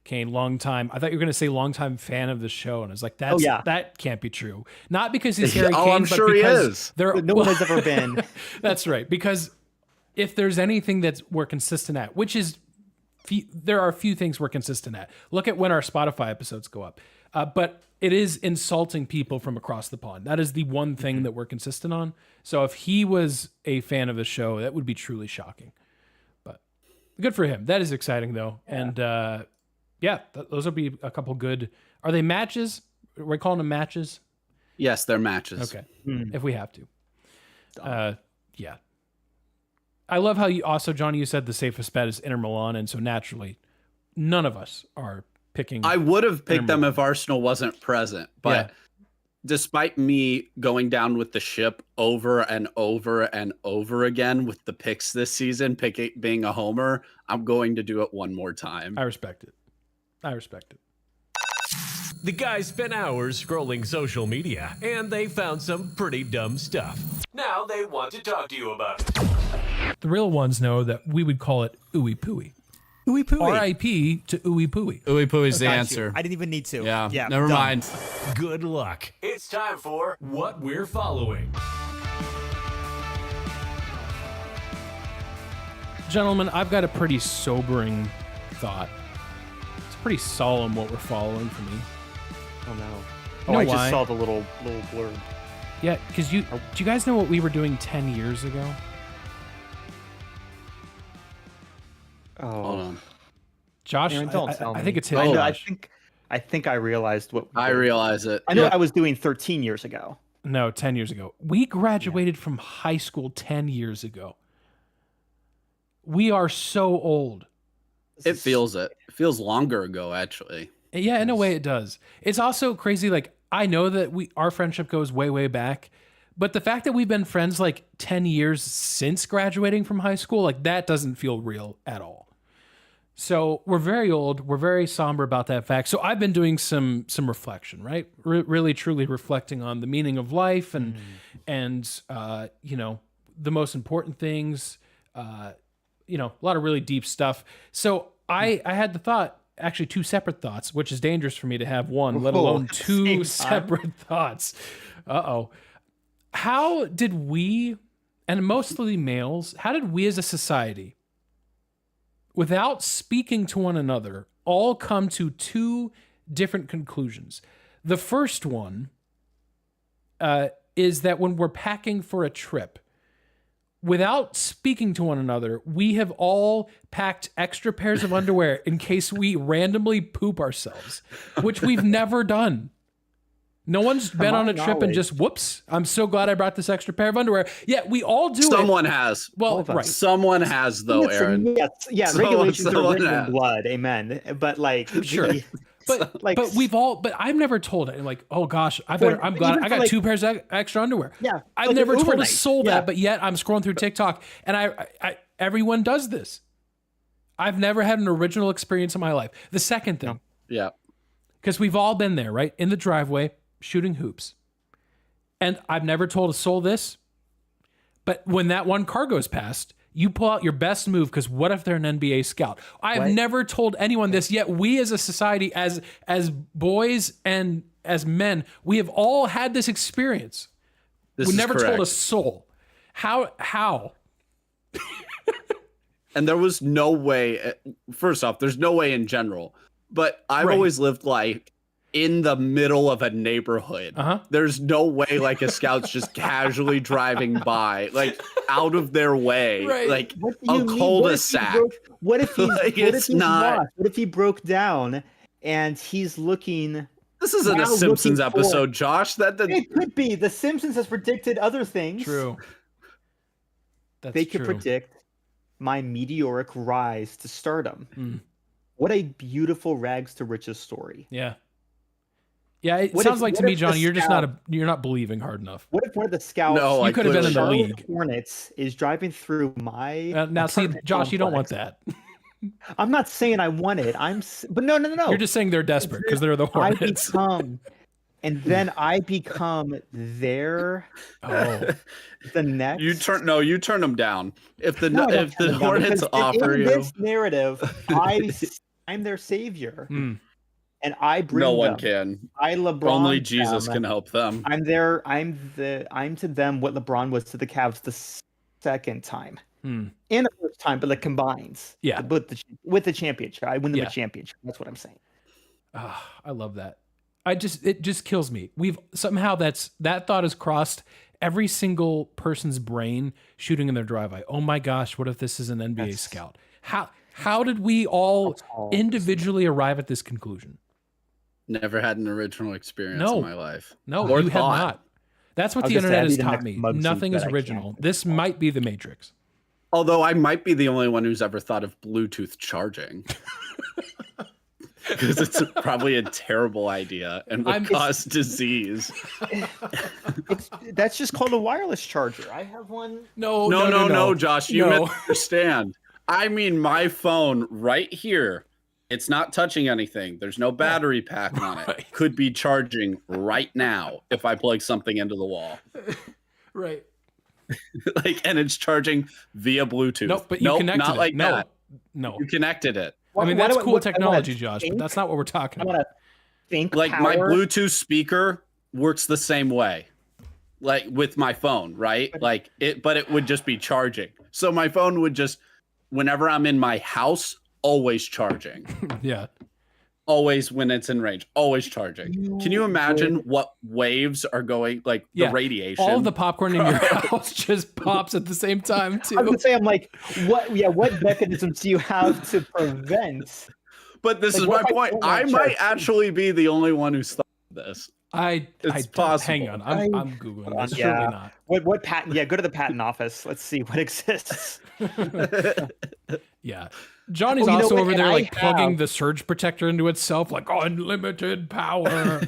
Kane, long time, I thought you were going to say long time fan of the show, and I was like, that can't be true. Not because he's Harry Oh, Kane, I'm but sure he because is. No one has ever been. That's right. Because if there's anything that we're consistent at, which is there are a few things we're consistent at. Look at when our Spotify episodes go up. But it is insulting people from across the pond. That is the one thing that we're consistent on. So if he was a fan of the show, that would be truly shocking. But good for him. That is exciting, though. And those will be a couple good. Are they matches? Are we calling them matches? Yes, they're matches. Okay. If we have to. Yeah. I love how you also, Johnny, you said the safest bet is Inter Milan. And so naturally, none of us are picking. I would have picked them if Arsenal wasn't present, but despite me going down with the ship over and over and over again with the picks this season, being a homer, I'm going to do it one more time. I respect it. The guys spent hours scrolling social media, and they found some pretty dumb stuff. Now they want to talk to you about it. The real ones know that we would call it ooey pooey. Ooey pooey. R.I.P. to ooey pooey. Ooey pooey's the Got you. answer. I didn't even need to. Yeah, never done. mind. Good luck. It's time for What We're Following. Gentlemen, I've got a pretty sobering thought. It's pretty solemn what we're following for me. Oh no. You Oh, know I why? just saw the little blurb. Yeah, because do you guys know what we were doing 10 years ago? Hold Oh, on. Josh, Aaron, don't tell me. I think it's Oh, him. I think I realized what. I realize it. I know Yeah. I was doing 13 years ago. No, 10 years ago. We graduated from high school 10 years ago. We are so old. It feels longer ago, actually. Yeah, in a way it does. It's also crazy. Like, I know that our friendship goes way, way back, But the fact that we've been friends like 10 years since graduating from high school, like that doesn't feel real at all. So we're very old. We're very somber about that fact. So I've been doing some reflection, right? Really, truly reflecting on the meaning of life and you know, the most important things. You know, a lot of really deep stuff. So I had the thought, actually two separate thoughts, which is dangerous for me to have one, let alone two separate thoughts. How did we, and mostly males, how did we as a society, without speaking to one another, all come to two different conclusions? The first one is that when we're packing for a trip, without speaking to one another, we have all packed extra pairs of underwear in case we randomly poop ourselves, which we've never done. No one's been on a trip and just, whoops, I'm so glad I brought this extra pair of underwear. Yeah, we all do Someone has. Well, right. Someone has, though, Aaron. Yes, yeah, regulations are written in blood, amen. But like, sure. But like, but I've never told it like, oh gosh, I'm glad I got two pairs of extra underwear. Yeah, I've never told a soul that, but yet I'm scrolling through TikTok and I everyone does this. I've never had an original experience in my life. The second thing, yeah, because we've all been there, right, in the driveway shooting hoops, and I've never told a soul this, but when that one car goes past, you pull out your best move, because what if they're an NBA scout? I've never told anyone this, yet we as a society, as boys and as men, we have all had this experience. We never told a soul. How? And there was no way, first off, there's no way in general, but I've always lived like in the middle of a neighborhood. There's no way like a scout's just casually driving by, like out of their way, like a cul-de-sac. What if he's like, lost? What if he broke down and he's looking? This isn't a Simpsons episode, Josh. It could be. The Simpsons has predicted other things. True. They could predict my meteoric rise to stardom. What a beautiful rags to riches story. Yeah. Yeah, it sounds like to me, Johnny, you're not believing hard enough. What if one of the scouts, you could have been in the league, Hornets, is driving through my now? See, Josh, you don't want that. I'm not saying I want it. But no. You're just saying they're desperate because they're the Hornets. I become their the next. You turn them down. If the Hornets offer in you this narrative, I'm their savior. And I bring no one them. can. I LeBron. Only Jesus can help them. I'm to them what LeBron was to the Cavs the second time. In the first time, but it combines. Yeah. With the championship. I win them a championship. That's what I'm saying. I love that. It just kills me. That thought has crossed every single person's brain shooting in their driveway. Oh my gosh, what if this is an NBA scout? How did we all individually arrive at this conclusion? Never had an original experience in my life. No, you have not. That's what the internet has taught me. Nothing is original. This might be the Matrix. Although I might be the only one who's ever thought of Bluetooth charging. Because it's probably a terrible idea and would cause disease. That's just called a wireless charger. I have one. No, Josh, you misunderstand. I mean, my phone right here, it's not touching anything. There's no battery pack on it. Could be charging right now if I plug something into the wall. Right. And it's charging via Bluetooth. Nope, but you connected not it. like that. No. You connected it. I mean, that's cool technology, Josh, but that's not what we're talking about. My Bluetooth speaker works the same way, like with my phone, right? But it would just be charging. So my phone would just, whenever I'm in my house, always charging. Yeah. Always when it's in range, always charging. Can you imagine what waves are going, like the radiation? All of the popcorn in your house just pops at the same time too. I would say, I'm like, what mechanisms do you have to prevent? But this is my point. I might actually be the only one who's thought of this. It's possible. Hang on, I'm Googling this. Surely not. What patent? Yeah, go to the patent office. Let's see what exists. Yeah. Johnny's also over there plugging the surge protector into itself, like unlimited power.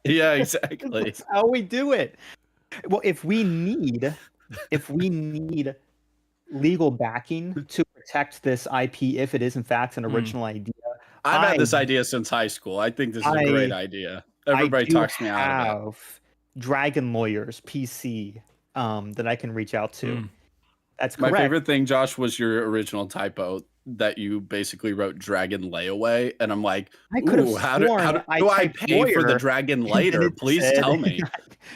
Yeah, exactly. That's how we do it. Well, if we need legal backing to protect this IP, if it is in fact an original idea, I've had this idea since high school. I think this is a great idea. Everybody I do talks me out of it. have Dragon Lawyers PC that I can reach out to. That's My correct. favorite thing, Josh, was your original typo that you basically wrote Dragon Layaway, and I'm like, I could have ooh, how do I typed pay for the lawyer, Dragon and later? it Please said- tell me.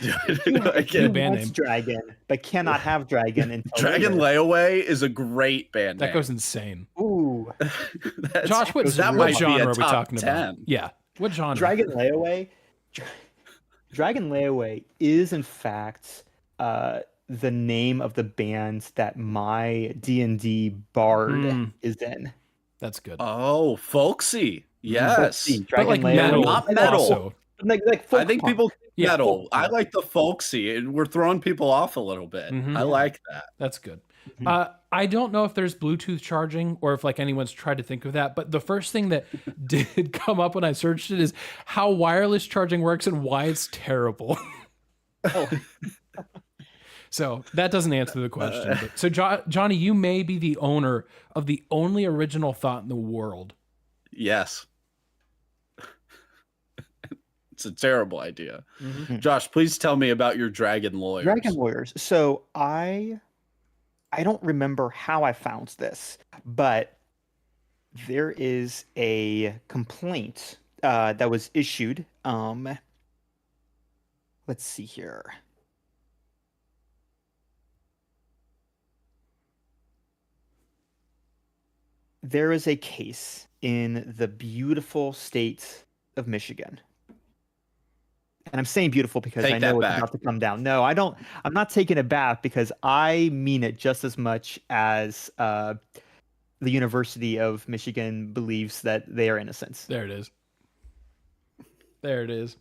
He band wants name. Dragon, but cannot have Dragon until Dragon later. Layaway is a great band That name. goes insane. Ooh, Josh, what that what might be genre a are we top talking 10. about? Yeah, what genre? Dragon Layaway. Dragon Layaway is in fact the name of the band that my D&D bard is in. That's good. Oh, folksy. Yes. Folksy, but Dragon like Layaway. metal, Not metal. also. Like I think people Yeah, metal. folk I punk. like the folksy, and we're throwing people off a little bit. Mhm. I like that. That's good. I don't know if there's Bluetooth charging or if like anyone's tried to think of that, but the first thing that did come up when I searched it is how wireless charging works and why it's terrible. So that doesn't answer the question. But, so Johnny, you may be the owner of the only original thought in the world. Yes. It's a terrible idea. Mm-hmm. Josh, please tell me about your Dragon Lawyers. Dragon Lawyers. So I don't remember how I found this, but there is a complaint that was issued. Let's see here. There is a case in the beautiful state of Michigan. And I'm saying beautiful because Take I that know it's back. about to come down. No, I don't. I'm not taking it back because I mean it just as much as the University of Michigan believes that they are innocent. There it is. There it is.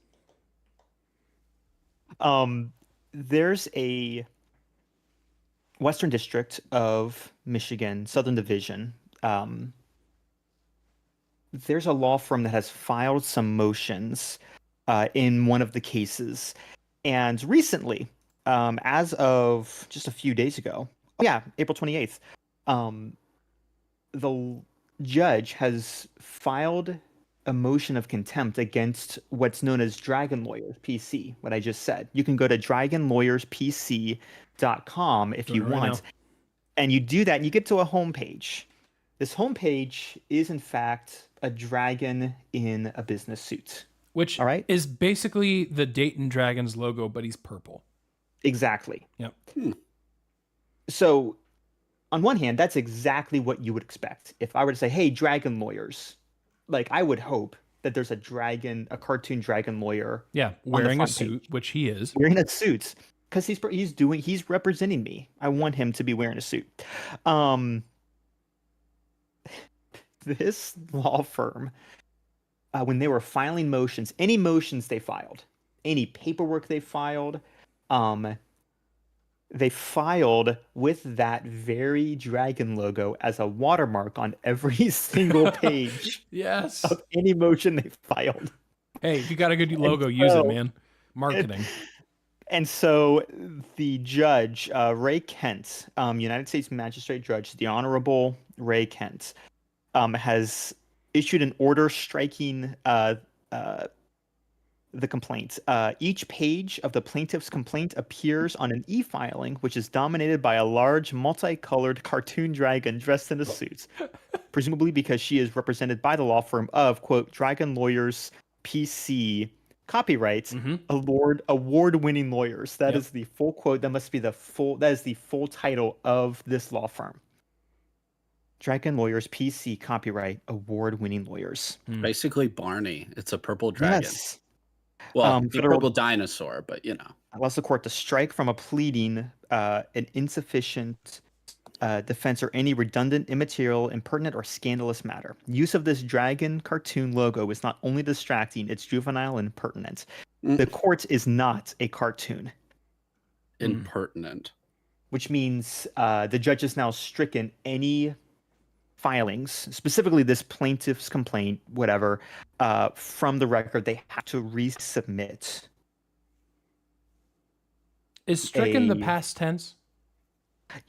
There's a Western District of Michigan, Southern Division. There's a law firm that has filed some motions in one of the cases. And recently, as of just a few days ago, April 28th, the judge has filed a motion of contempt against what's known as Dragon Lawyers PC, what I just said. You can go to dragonlawyerspc.com if you Doing it right want. now. And you do that and you get to a homepage. This homepage is in fact a dragon in a business suit. Which All right. is basically the Dayton Dragons logo, but he's purple. Exactly. Yep. So, on one hand, that's exactly what you would expect. If I were to say, "Hey, Dragon Lawyers," like I would hope that there's a cartoon dragon lawyer Yeah, wearing a front suit, which he is. wearing a suit because he's representing me. I want him to be wearing a suit. This law firm, when they were filing motions, any motions they filed, any paperwork they filed with that very dragon logo as a watermark on every single page Yes. of any motion they filed. Hey, if you got a good logo, use it, so- man. Marketing. And so the judge, Ray Kent, United States Magistrate Judge, the Honorable Ray Kent, has issued an order striking the complaint. Each page of the plaintiff's complaint appears on an e-filing, which is dominated by a large, multicolored cartoon dragon dressed in a suit, presumably because she is represented by the law firm of, quote, Dragon Lawyers PC copyrights, award-winning lawyers. That is the full quote. That is the full title of this law firm. Dragon Lawyers PC copyright award-winning lawyers. Basically, Barney. It's a purple dragon. Yes. Well, the federal- purple dinosaur, but you know. Allows the court to strike from a pleading an insufficient defense or any redundant, immaterial, impertinent, or scandalous matter. Use of this dragon cartoon logo is not only distracting, it's juvenile and impertinent. The court is not a cartoon, Impertinent. which means the judge has now stricken any filings, specifically this plaintiff's complaint, whatever, from the record. They have to resubmit. Is stricken the a- past tense?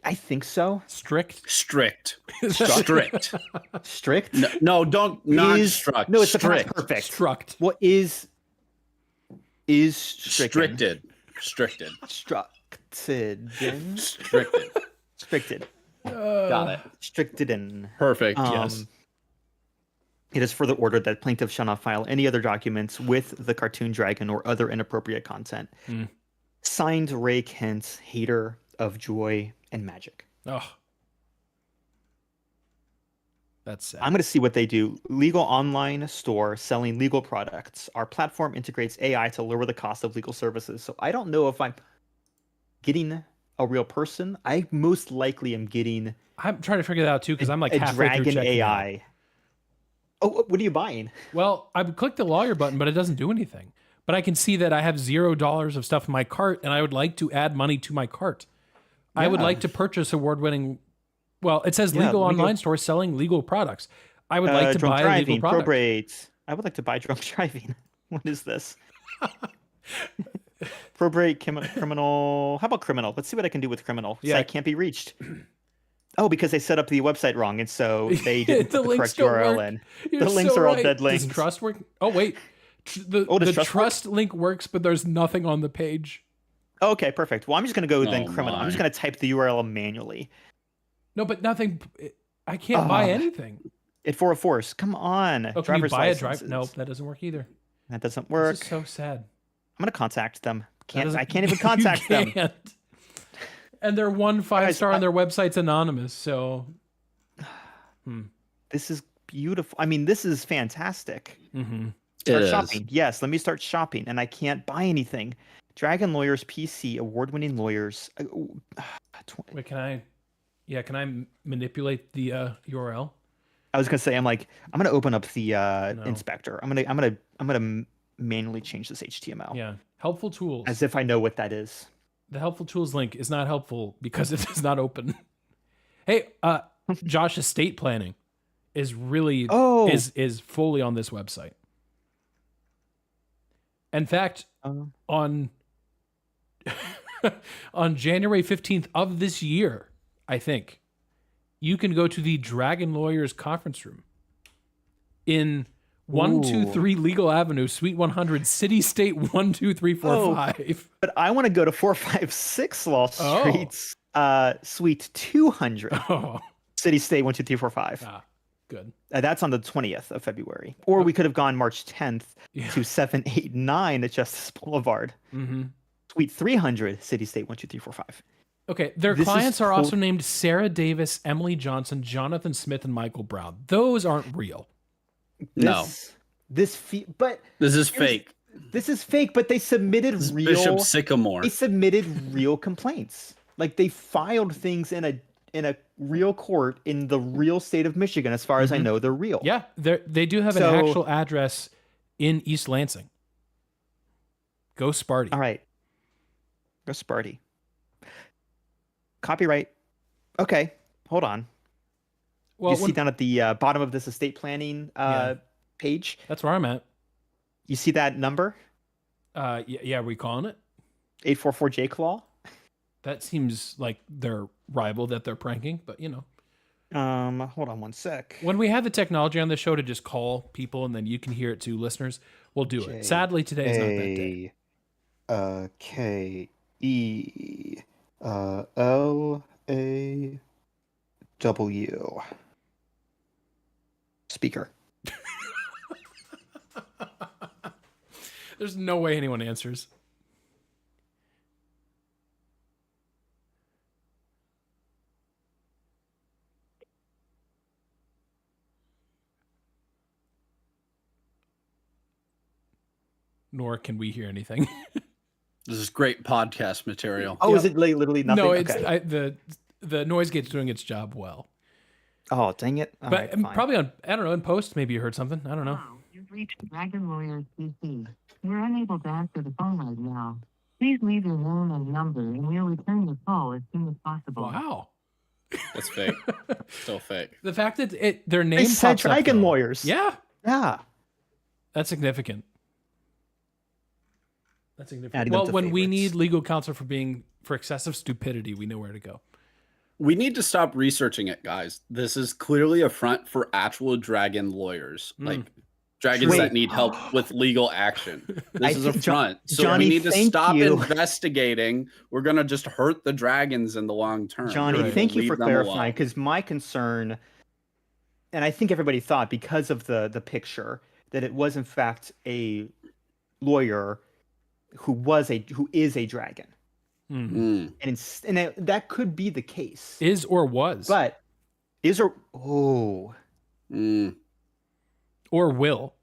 I think so. Strict? Strict. Strict. Strict. No, don't not Is- struck. No, it's the past strict. perfect. Struct. What is stricken? Stricted. Structed. Stricted. Stricted. Got it. Stricted in. Perfect. Yes. It is further ordered that plaintiff shall not file any other documents with the cartoon dragon or other inappropriate content. Mm. Signed, Ray Kent, hater of joy and magic. Oh. That's sad. I'm going to see what they do. Legal online store selling legal products. Our platform integrates AI to lower the cost of legal services. So I don't know if I'm getting a real person. I most likely am getting I'm trying to figure that out too because I'm like a halfway through dragon checking it out. AI. Oh, what are you buying? Well, I clicked the lawyer button, but it doesn't do anything. But I can see that I have $0 of stuff in my cart, and I would like to add money to my cart. I would Yeah. like to purchase award-winning. Well, it says Yeah, legal let me go- online store selling legal products. I would like to drunk buy a driving, legal product. probate. I would like to buy drunk driving. What is this? Probate criminal. How about criminal? Let's see what I can do with criminal. Yeah. Site can't be reached. Oh, because they set up the website wrong, and so they didn't The put the links correct don't URL work. in. You're The links so are all right. dead links. Does trust work? Oh wait, the does trust work? trust link works, but there's nothing on the page. Okay, perfect. Well, I'm just gonna go then Oh criminal. I'm just my. gonna type the URL manually. No, but nothing. I can't buy anything. It 404s. Come on. Oh, can you Driver's buy a drive? licenses. Nope, that doesn't work either. That doesn't work. This is so sad. I'm gonna contact them. That doesn't- I can't even You contact them. can't. And their 1 5-star Guys, on their website's anonymous. So This is beautiful. I mean, this is fantastic. It Start is. shopping. Yes, let me start shopping, and I can't buy anything. Dragon Lawyers PC, award-winning lawyers. wait, can I? Yeah, can I manipulate the URL? I was gonna say, I'm gonna open up the inspector. I'm gonna manually change this HTML Yeah, helpful tools. as if I know what that is. The helpful tools link is not helpful because it is not open. Hey, Josh, estate planning is really Oh. is fully on this website. In fact, on on January 15th of this year, I think, you can go to the Dragon Lawyers conference room in 123 Legal Avenue, Suite 100, City State 12345. But I want to go to 456 Law Oh. Street's Suite 200, Oh, City State 12345. good. That's on the 20th of February. Or we could have gone March 10th Yeah. to 789 at Justice Boulevard. Mm-hmm. Suite 300, City State 12345. Okay, their This is clients are also tot- named Sarah Davis, Emily Johnson, Jonathan Smith, and Michael Brown. Those aren't real. No. But This is fake. this is fake, but they submitted This is real Bishop Sycamore. they submitted real complaints. Like they filed things in a real court in the real state of Michigan. As far as I know, they're real. Yeah, they do have an So- actual address in East Lansing. Go Sparty. All right. Go Sparty. Copyright. Okay. Hold on. Well, You see down at the bottom of this estate planning Yeah. page, that's where I'm at. you see that number? Yeah, are we calling it? 844 J Claw. That seems like their rival that they're pranking, but you know. Hold on one sec. When we have the technology on the show to just call people and then you can hear it to listeners, we'll do it. Sadly, today is not that day. K E L A W. Speaker. There's no way anyone answers. Nor can we hear anything. This is great podcast material. Oh, is Yep. it literally nothing? No, it's okay. the noise gate's doing its job well. Oh, dang it. All But right, fine. probably on, I don't know, in post, maybe you heard something. I don't know. Hello, you've reached Dragon Lawyers PC. We're unable to answer the phone right now. Please leave your name and number, and we'll return your call as soon as possible. Wow. That's fake. Still fake. The fact that their name They said pops up, Dragon though. Lawyers. Yeah, Yeah. that's significant. That's significant. Adding them Well, to when we favorites. need legal counsel for excessive stupidity, we know where to go. We need to stop researching it, guys. This is clearly a front for actual dragon lawyers, like dragons Wait. that need help with legal action. This is a front. So Johnny, we need to thank stop you. investigating. We're going to just hurt the dragons in the long term. Johnny, We need to thank you leave for them clarifying, alone. because my concern, and I think everybody thought because of the picture, that it was in fact a lawyer who is a dragon, Mm. and that could be the case, Is or was. but is or Mm. or will.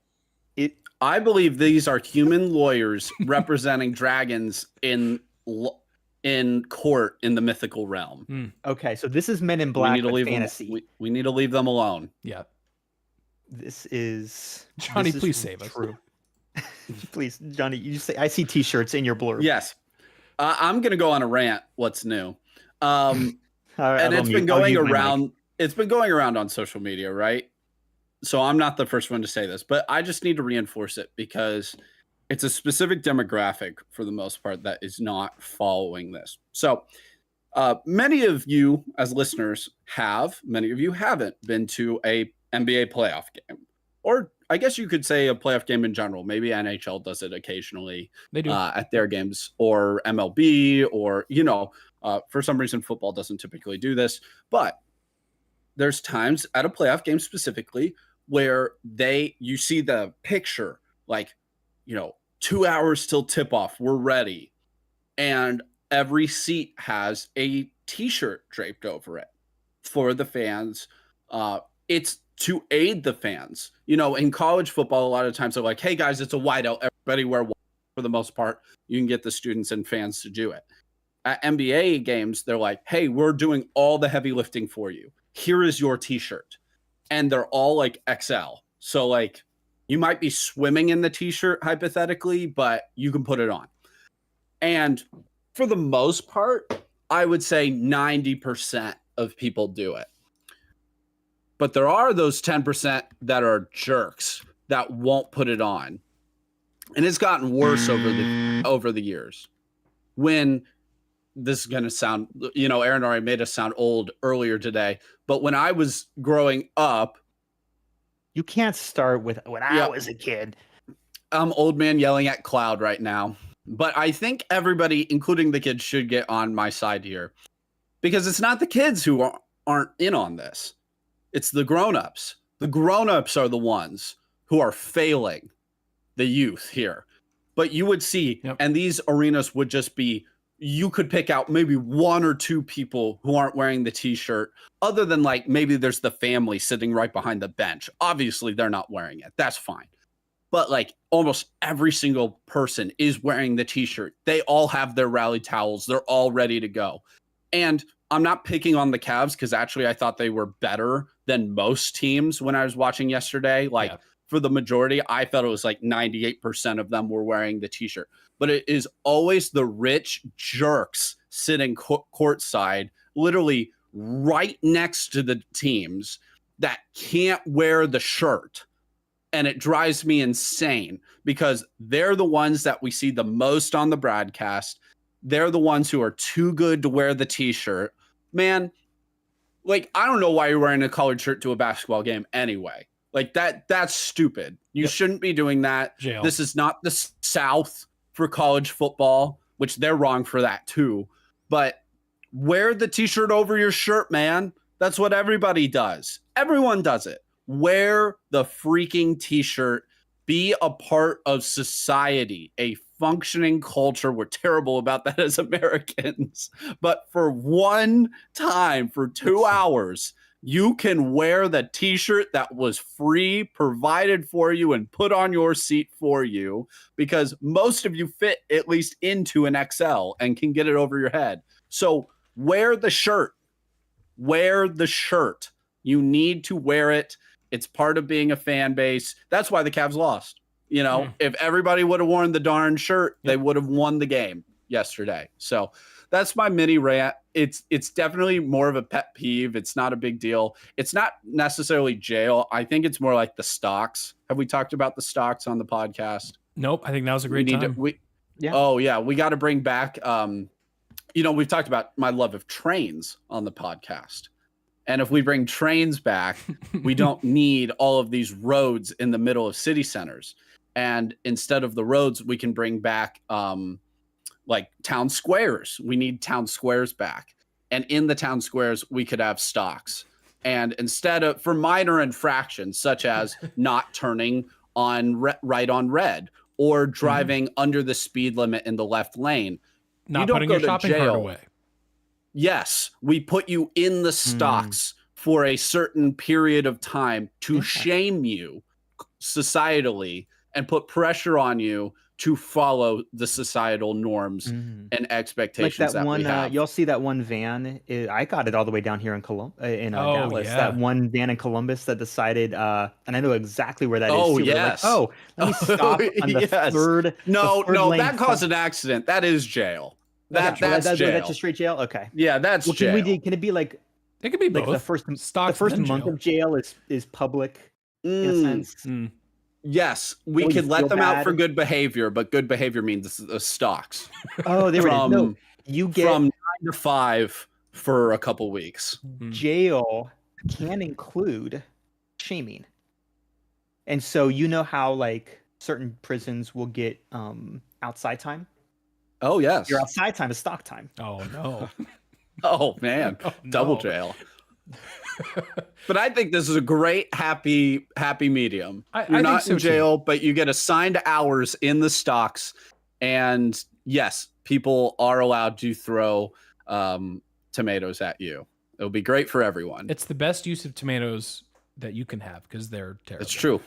it I believe these are human lawyers representing dragons in court in the mythical realm. okay? So this is Men in We Black need to but leave fantasy. them. We need to leave them alone. Yeah. This is Johnny, this is please save us. true. Please, Johnny, you say I see T-shirts in your blurb. Yes, I'm gonna go on a rant. What's new? All right, And I'll it's mute- been I'll going mute my mic. around. It's been going around on social media, right? So I'm not the first one to say this, but I just need to reinforce it because it's a specific demographic for the most part that is not following this. So many of you as listeners have, many of you haven't been to a NBA playoff game, or I guess you could say a playoff game in general. Maybe NHL does it occasionally They do. at their games, or MLB, or for some reason football doesn't typically do this, but there's times at a playoff game specifically where you see the picture, like, 2 hours till tip off, we're ready, and every seat has a t-shirt draped over it for the fans. It's to aid the fans. In college football, a lot of times they're like, hey guys, it's a whiteout, everybody wear white. For the most part, you can get the students and fans to do it. At NBA games, they're like, hey, we're doing all the heavy lifting for you. Here is your t-shirt. And they're all like XL. So like you might be swimming in the t-shirt hypothetically, but you can put it on. And for the most part, I would say 90% of people do it. But there are those 10% that are jerks that won't put it on. And it's gotten worse over the years. When this is going to sound, Aaron already made us sound old earlier today, but when I was growing up, You can't start with when I was a kid. I'm old man yelling at cloud right now, but I think everybody, including the kids, should get on my side here, because it's not the kids who aren't in on this. It's the grown-ups. The grown-ups are the ones who are failing the youth here. But you would see, and these arenas would just be, you could pick out maybe one or two people who aren't wearing the t-shirt, other than like maybe there's the family sitting right behind the bench. Obviously, they're not wearing it. That's fine. But like almost every single person is wearing the t-shirt. They all have their rally towels. They're all ready to go. And I'm not picking on the Cavs because actually I thought they were better than most teams when I was watching yesterday. Like for the majority, I felt it was like 98% of them were wearing the t-shirt. But it is always the rich jerks sitting courtside, literally right next to the teams that can't wear the shirt. And it drives me insane because they're the ones that we see the most on the broadcast. They're the ones who are too good to wear the t-shirt. Man, like, I don't know why you're wearing a collared shirt to a basketball game anyway. Like that's stupid. You shouldn't be doing that. Jail. This is not the South for college football, which they're wrong for that too. But wear the t-shirt over your shirt, man. That's what everybody does. Everyone does it. Wear the freaking t-shirt. Be a part of society, a functioning culture. We're terrible about that as Americans. But for one time, for 2 hours, you can wear the t-shirt that was free, provided for you, and put on your seat for you, because most of you fit at least into an XL and can get it over your head. So wear the shirt. Wear the shirt. You need to wear it. It's part of being a fan base. That's why the Cavs lost. If everybody would have worn the darn shirt, they would have won the game yesterday. So that's my mini rant. It's definitely more of a pet peeve. It's not a big deal. It's not necessarily jail. I think it's more like the stocks. Have we talked about the stocks on the podcast? Nope. I think that was a great time. Yeah. Oh yeah, we got to bring back. We've talked about my love of trains on the podcast, and if we bring trains back, we don't need all of these roads in the middle of city centers. And instead of the roads, we can bring back like town squares. We need town squares back, and in the town squares, we could have stocks. And instead of for minor infractions such as not turning on right on red or driving under the speed limit in the left lane, Not don't putting go your to shopping cart jail. away. Yes, we put you in the stocks for a certain period of time to shame you societally and put pressure on you to follow the societal norms and Like expectations that we one, have. you'll see that one van. I got it all the way down here in Oh, Dallas. yeah. That one van in Columbus that decided, and I know exactly where that is. Oh, too. We're like, yes. oh, let me stop on the Yes. third. No, the third no, lane that caused front- an accident. That is jail. That's That's jail. That's just straight jail. Okay. Yeah, that's Well, jail. can it be like It could be like both. the first Stocks, the first then month jail. of jail is public in a Mm, sense? Mm. yes, we Oh, you could let feel them out for bad? good behavior, but good behavior means the stocks Oh, there it is. No, from you get from 9 to 5 for a couple weeks. jail can include shaming. And so you know how like certain prisons will get outside time? Oh yes. Your outside time is stock time. Oh no. Oh man, Oh, double no. jail. But I think this is a great happy medium. I You're think not so, in too. jail, but you get assigned hours in the stocks, and yes, people are allowed to throw tomatoes at you. It'll be great for everyone. It's the best use of tomatoes that you can have because they're terrible. It's true.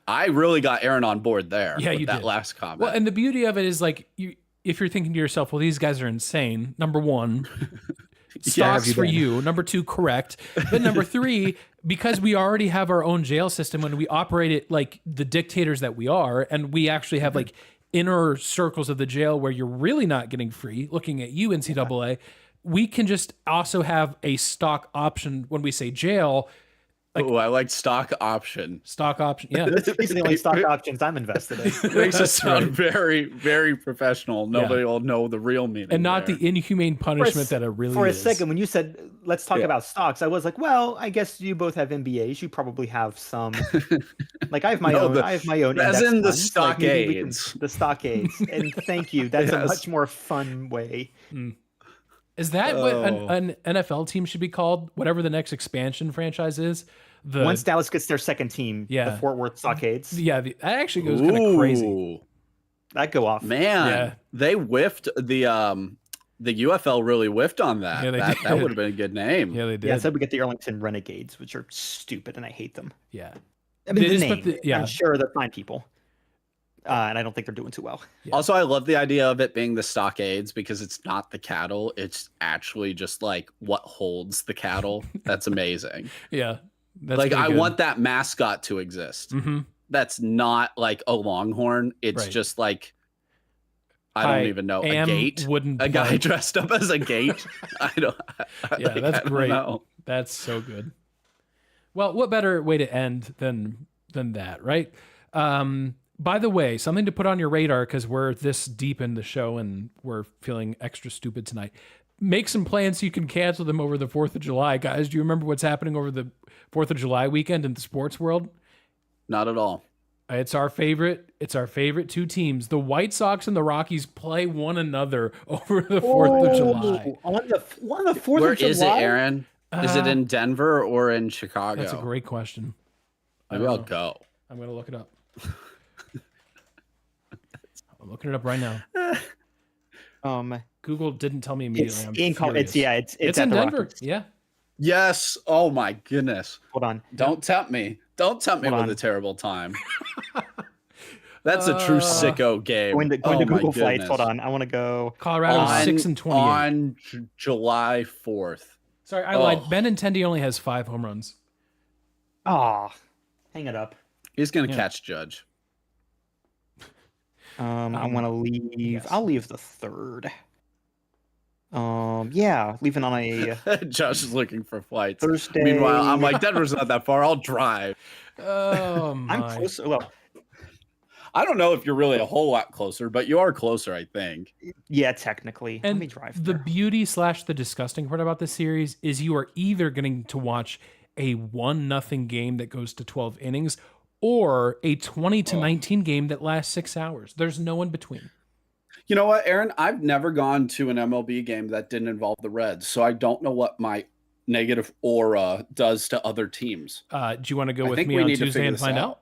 I really got Aaron on board there. Yeah, with you that did. last comment. Well, and the beauty of it is like if you're thinking to yourself, well, these guys are insane. Number one, stocks you for been? you. Number two, correct. But number three, because we already have our own jail system when we operate it like the dictators that we are, and we actually have like inner circles of the jail where you're really not getting free. Looking at you, NCAA, we can just also have a stock option when we say jail. oh, I like stock option. Stock option, yeah. These are the only stock options I'm invested in. Makes us sound very, very professional. Nobody Yeah. will know the real meaning. And not there. the inhumane punishment that it really For a is. second, when you said let's talk Yeah. about stocks, I was like, well, I guess you both have MBAs. You probably have some. Like I have my No, own. I have my own. as index in the funds. Like, maybe we can- stockades. The stockades. And thank you. That's a Yes. much more fun way. Is that what Oh. an NFL team should be called? Whatever the next expansion franchise is. Once Dallas gets their second team, Yeah. the Fort Worth Stockades, that actually goes kind of crazy. Ooh, that go off. man, Yeah. they whiffed the UFL really whiffed on that. Yeah, they that did. would have been a good name. Yeah, they did. Yeah, so we get the Arlington Renegades, which are stupid, and I hate them. yeah. I mean, They the just put name. yeah. I'm sure they're fine people, and I don't think they're doing too well. Yeah. Also, I love the idea of it being the stockades because it's not the cattle. It's actually just like what holds the cattle. That's amazing. Yeah. That's like, pretty I good. want that mascot to exist. Mhm. That's not like a longhorn. It's Right. just like, I Hi, don't even know, a am gate. wooden A guy plank. dressed up as a gate. I don't. Yeah, that's I don't great. know. That's so good. Well, what better way to end than that, right? By the way, something to put on your radar because we're this deep in the show and we're feeling extra stupid tonight. Make some plans so you can cancel them over the 4th of July. Guys, do you remember what's happening over the 4th of July weekend in the sports world? Not at all. It's our favorite two teams. The White Sox and the Rockies play one another over the 4th of July. On the 4th Where of July? is it, Aaron? Is it Uh, in Denver or in Chicago? That's a great question. I Maybe don't I'll know. go. I'm going to look it up. I'm looking it up right now. Google Didn't tell me It's immediately. in Col- it's yeah, it's It's at in the Denver. Rockies. Yeah. Yes. Oh my goodness. Hold on. Don't tempt me. Don't tempt me Hold with on. a terrible time. That's a true sicko game. Going to Oh my Google flights. goodness. Hold on. I want to go. Colorado's On- 6 and 28. On July 4th. Sorry, I lied. Oh. Benintendi only has 5 home runs. Ah, hang it up. He's going to Yeah. catch Judge. I want to leave. yes. I'll leave the 3rd. Yeah, leaving on a Josh is looking for flights. Thursday. Meanwhile, I'm like, Denver's not that far. I'll drive. Oh my. I'm closer. Well, I don't know if you're really a whole lot closer, but you are closer, I think. Yeah, technically. Let And me drive the there. beauty / the disgusting part about this series is you are either getting to watch a 1-0 game that goes to 12 innings or a 20-19 game that lasts 6 hours. There's no in between. You know what, Aaron? I've never gone to an MLB game that didn't involve the Reds, so I don't know what my negative aura does to other teams. Do you want to go I with think me we on need to Tuesday figure and this find out? out.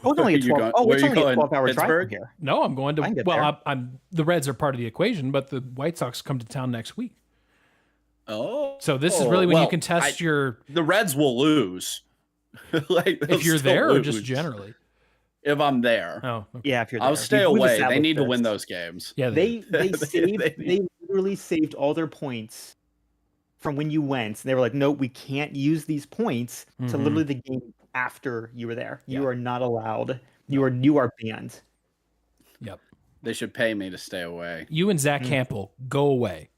Oh, it's only a 12. Oh, it's only a 12-hour drive Pittsburgh? from here. No, I'm going I can to. get Well, there. I'm the Reds are part of the equation, but the White Sox come to town next week. Oh, So this is really when you can test your The Reds will lose. Like they'll if you're still there or just lose generally. If I'm there, Oh, okay. Yeah, if you're there. I'll stay We've away. They established need to this. win those games. Yeah, They They- literally saved all their points from when you went. They were like, no, we can't use these points to Mhm. literally the game after you were there. You Yeah. are not allowed. You are banned. Yep. They should pay me to stay away. You and Zach Campbell go away.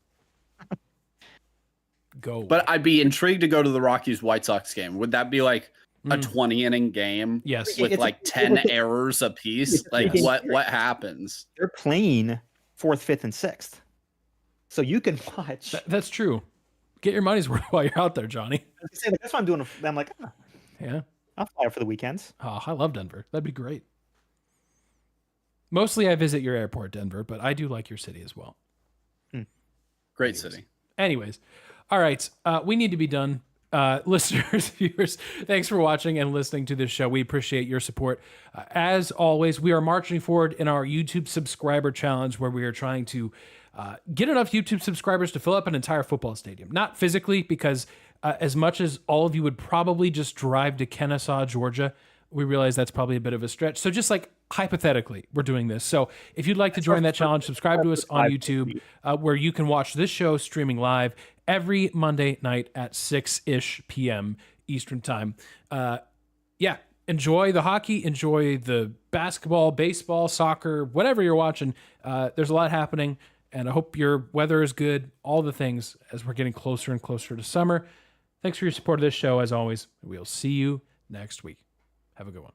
Go away. But I'd be intrigued to go to the Rockies White Sox game. Would that be like a 20 inning game yes. with It's like a- 10 errors apiece? it's a Like freaking- what happens? They're playing 4th, 5th, and 6th. So you can watch. That's true. Get your money's worth while you're out there, Johnny. That's what I'm doing. I'm like, Yeah. I'll fly out for the weekends. Oh, I love Denver. That'd be great. Mostly I visit your airport, Denver, but I do like your city as well. Great city. Anyways, all right. We need to be done. Listeners, viewers, thanks for watching and listening to this show. We appreciate your support. As always, we are marching forward in our YouTube subscriber challenge where we are trying to get enough YouTube subscribers to fill up an entire football stadium. Not physically, because as much as all of you would probably just drive to Kennesaw, Georgia, we realize that's probably a bit of a stretch. So just like hypothetically, we're doing this. So if you'd like to join that challenge, subscribe to us on YouTube, where you can watch this show streaming live every Monday night at 6-ish p.m. Eastern time. Yeah, enjoy the hockey, enjoy the basketball, baseball, soccer, whatever you're watching. There's a lot happening, and I hope your weather is good, all the things as we're getting closer and closer to summer. Thanks for your support of this show, as always. We'll see you next week. Have a good one.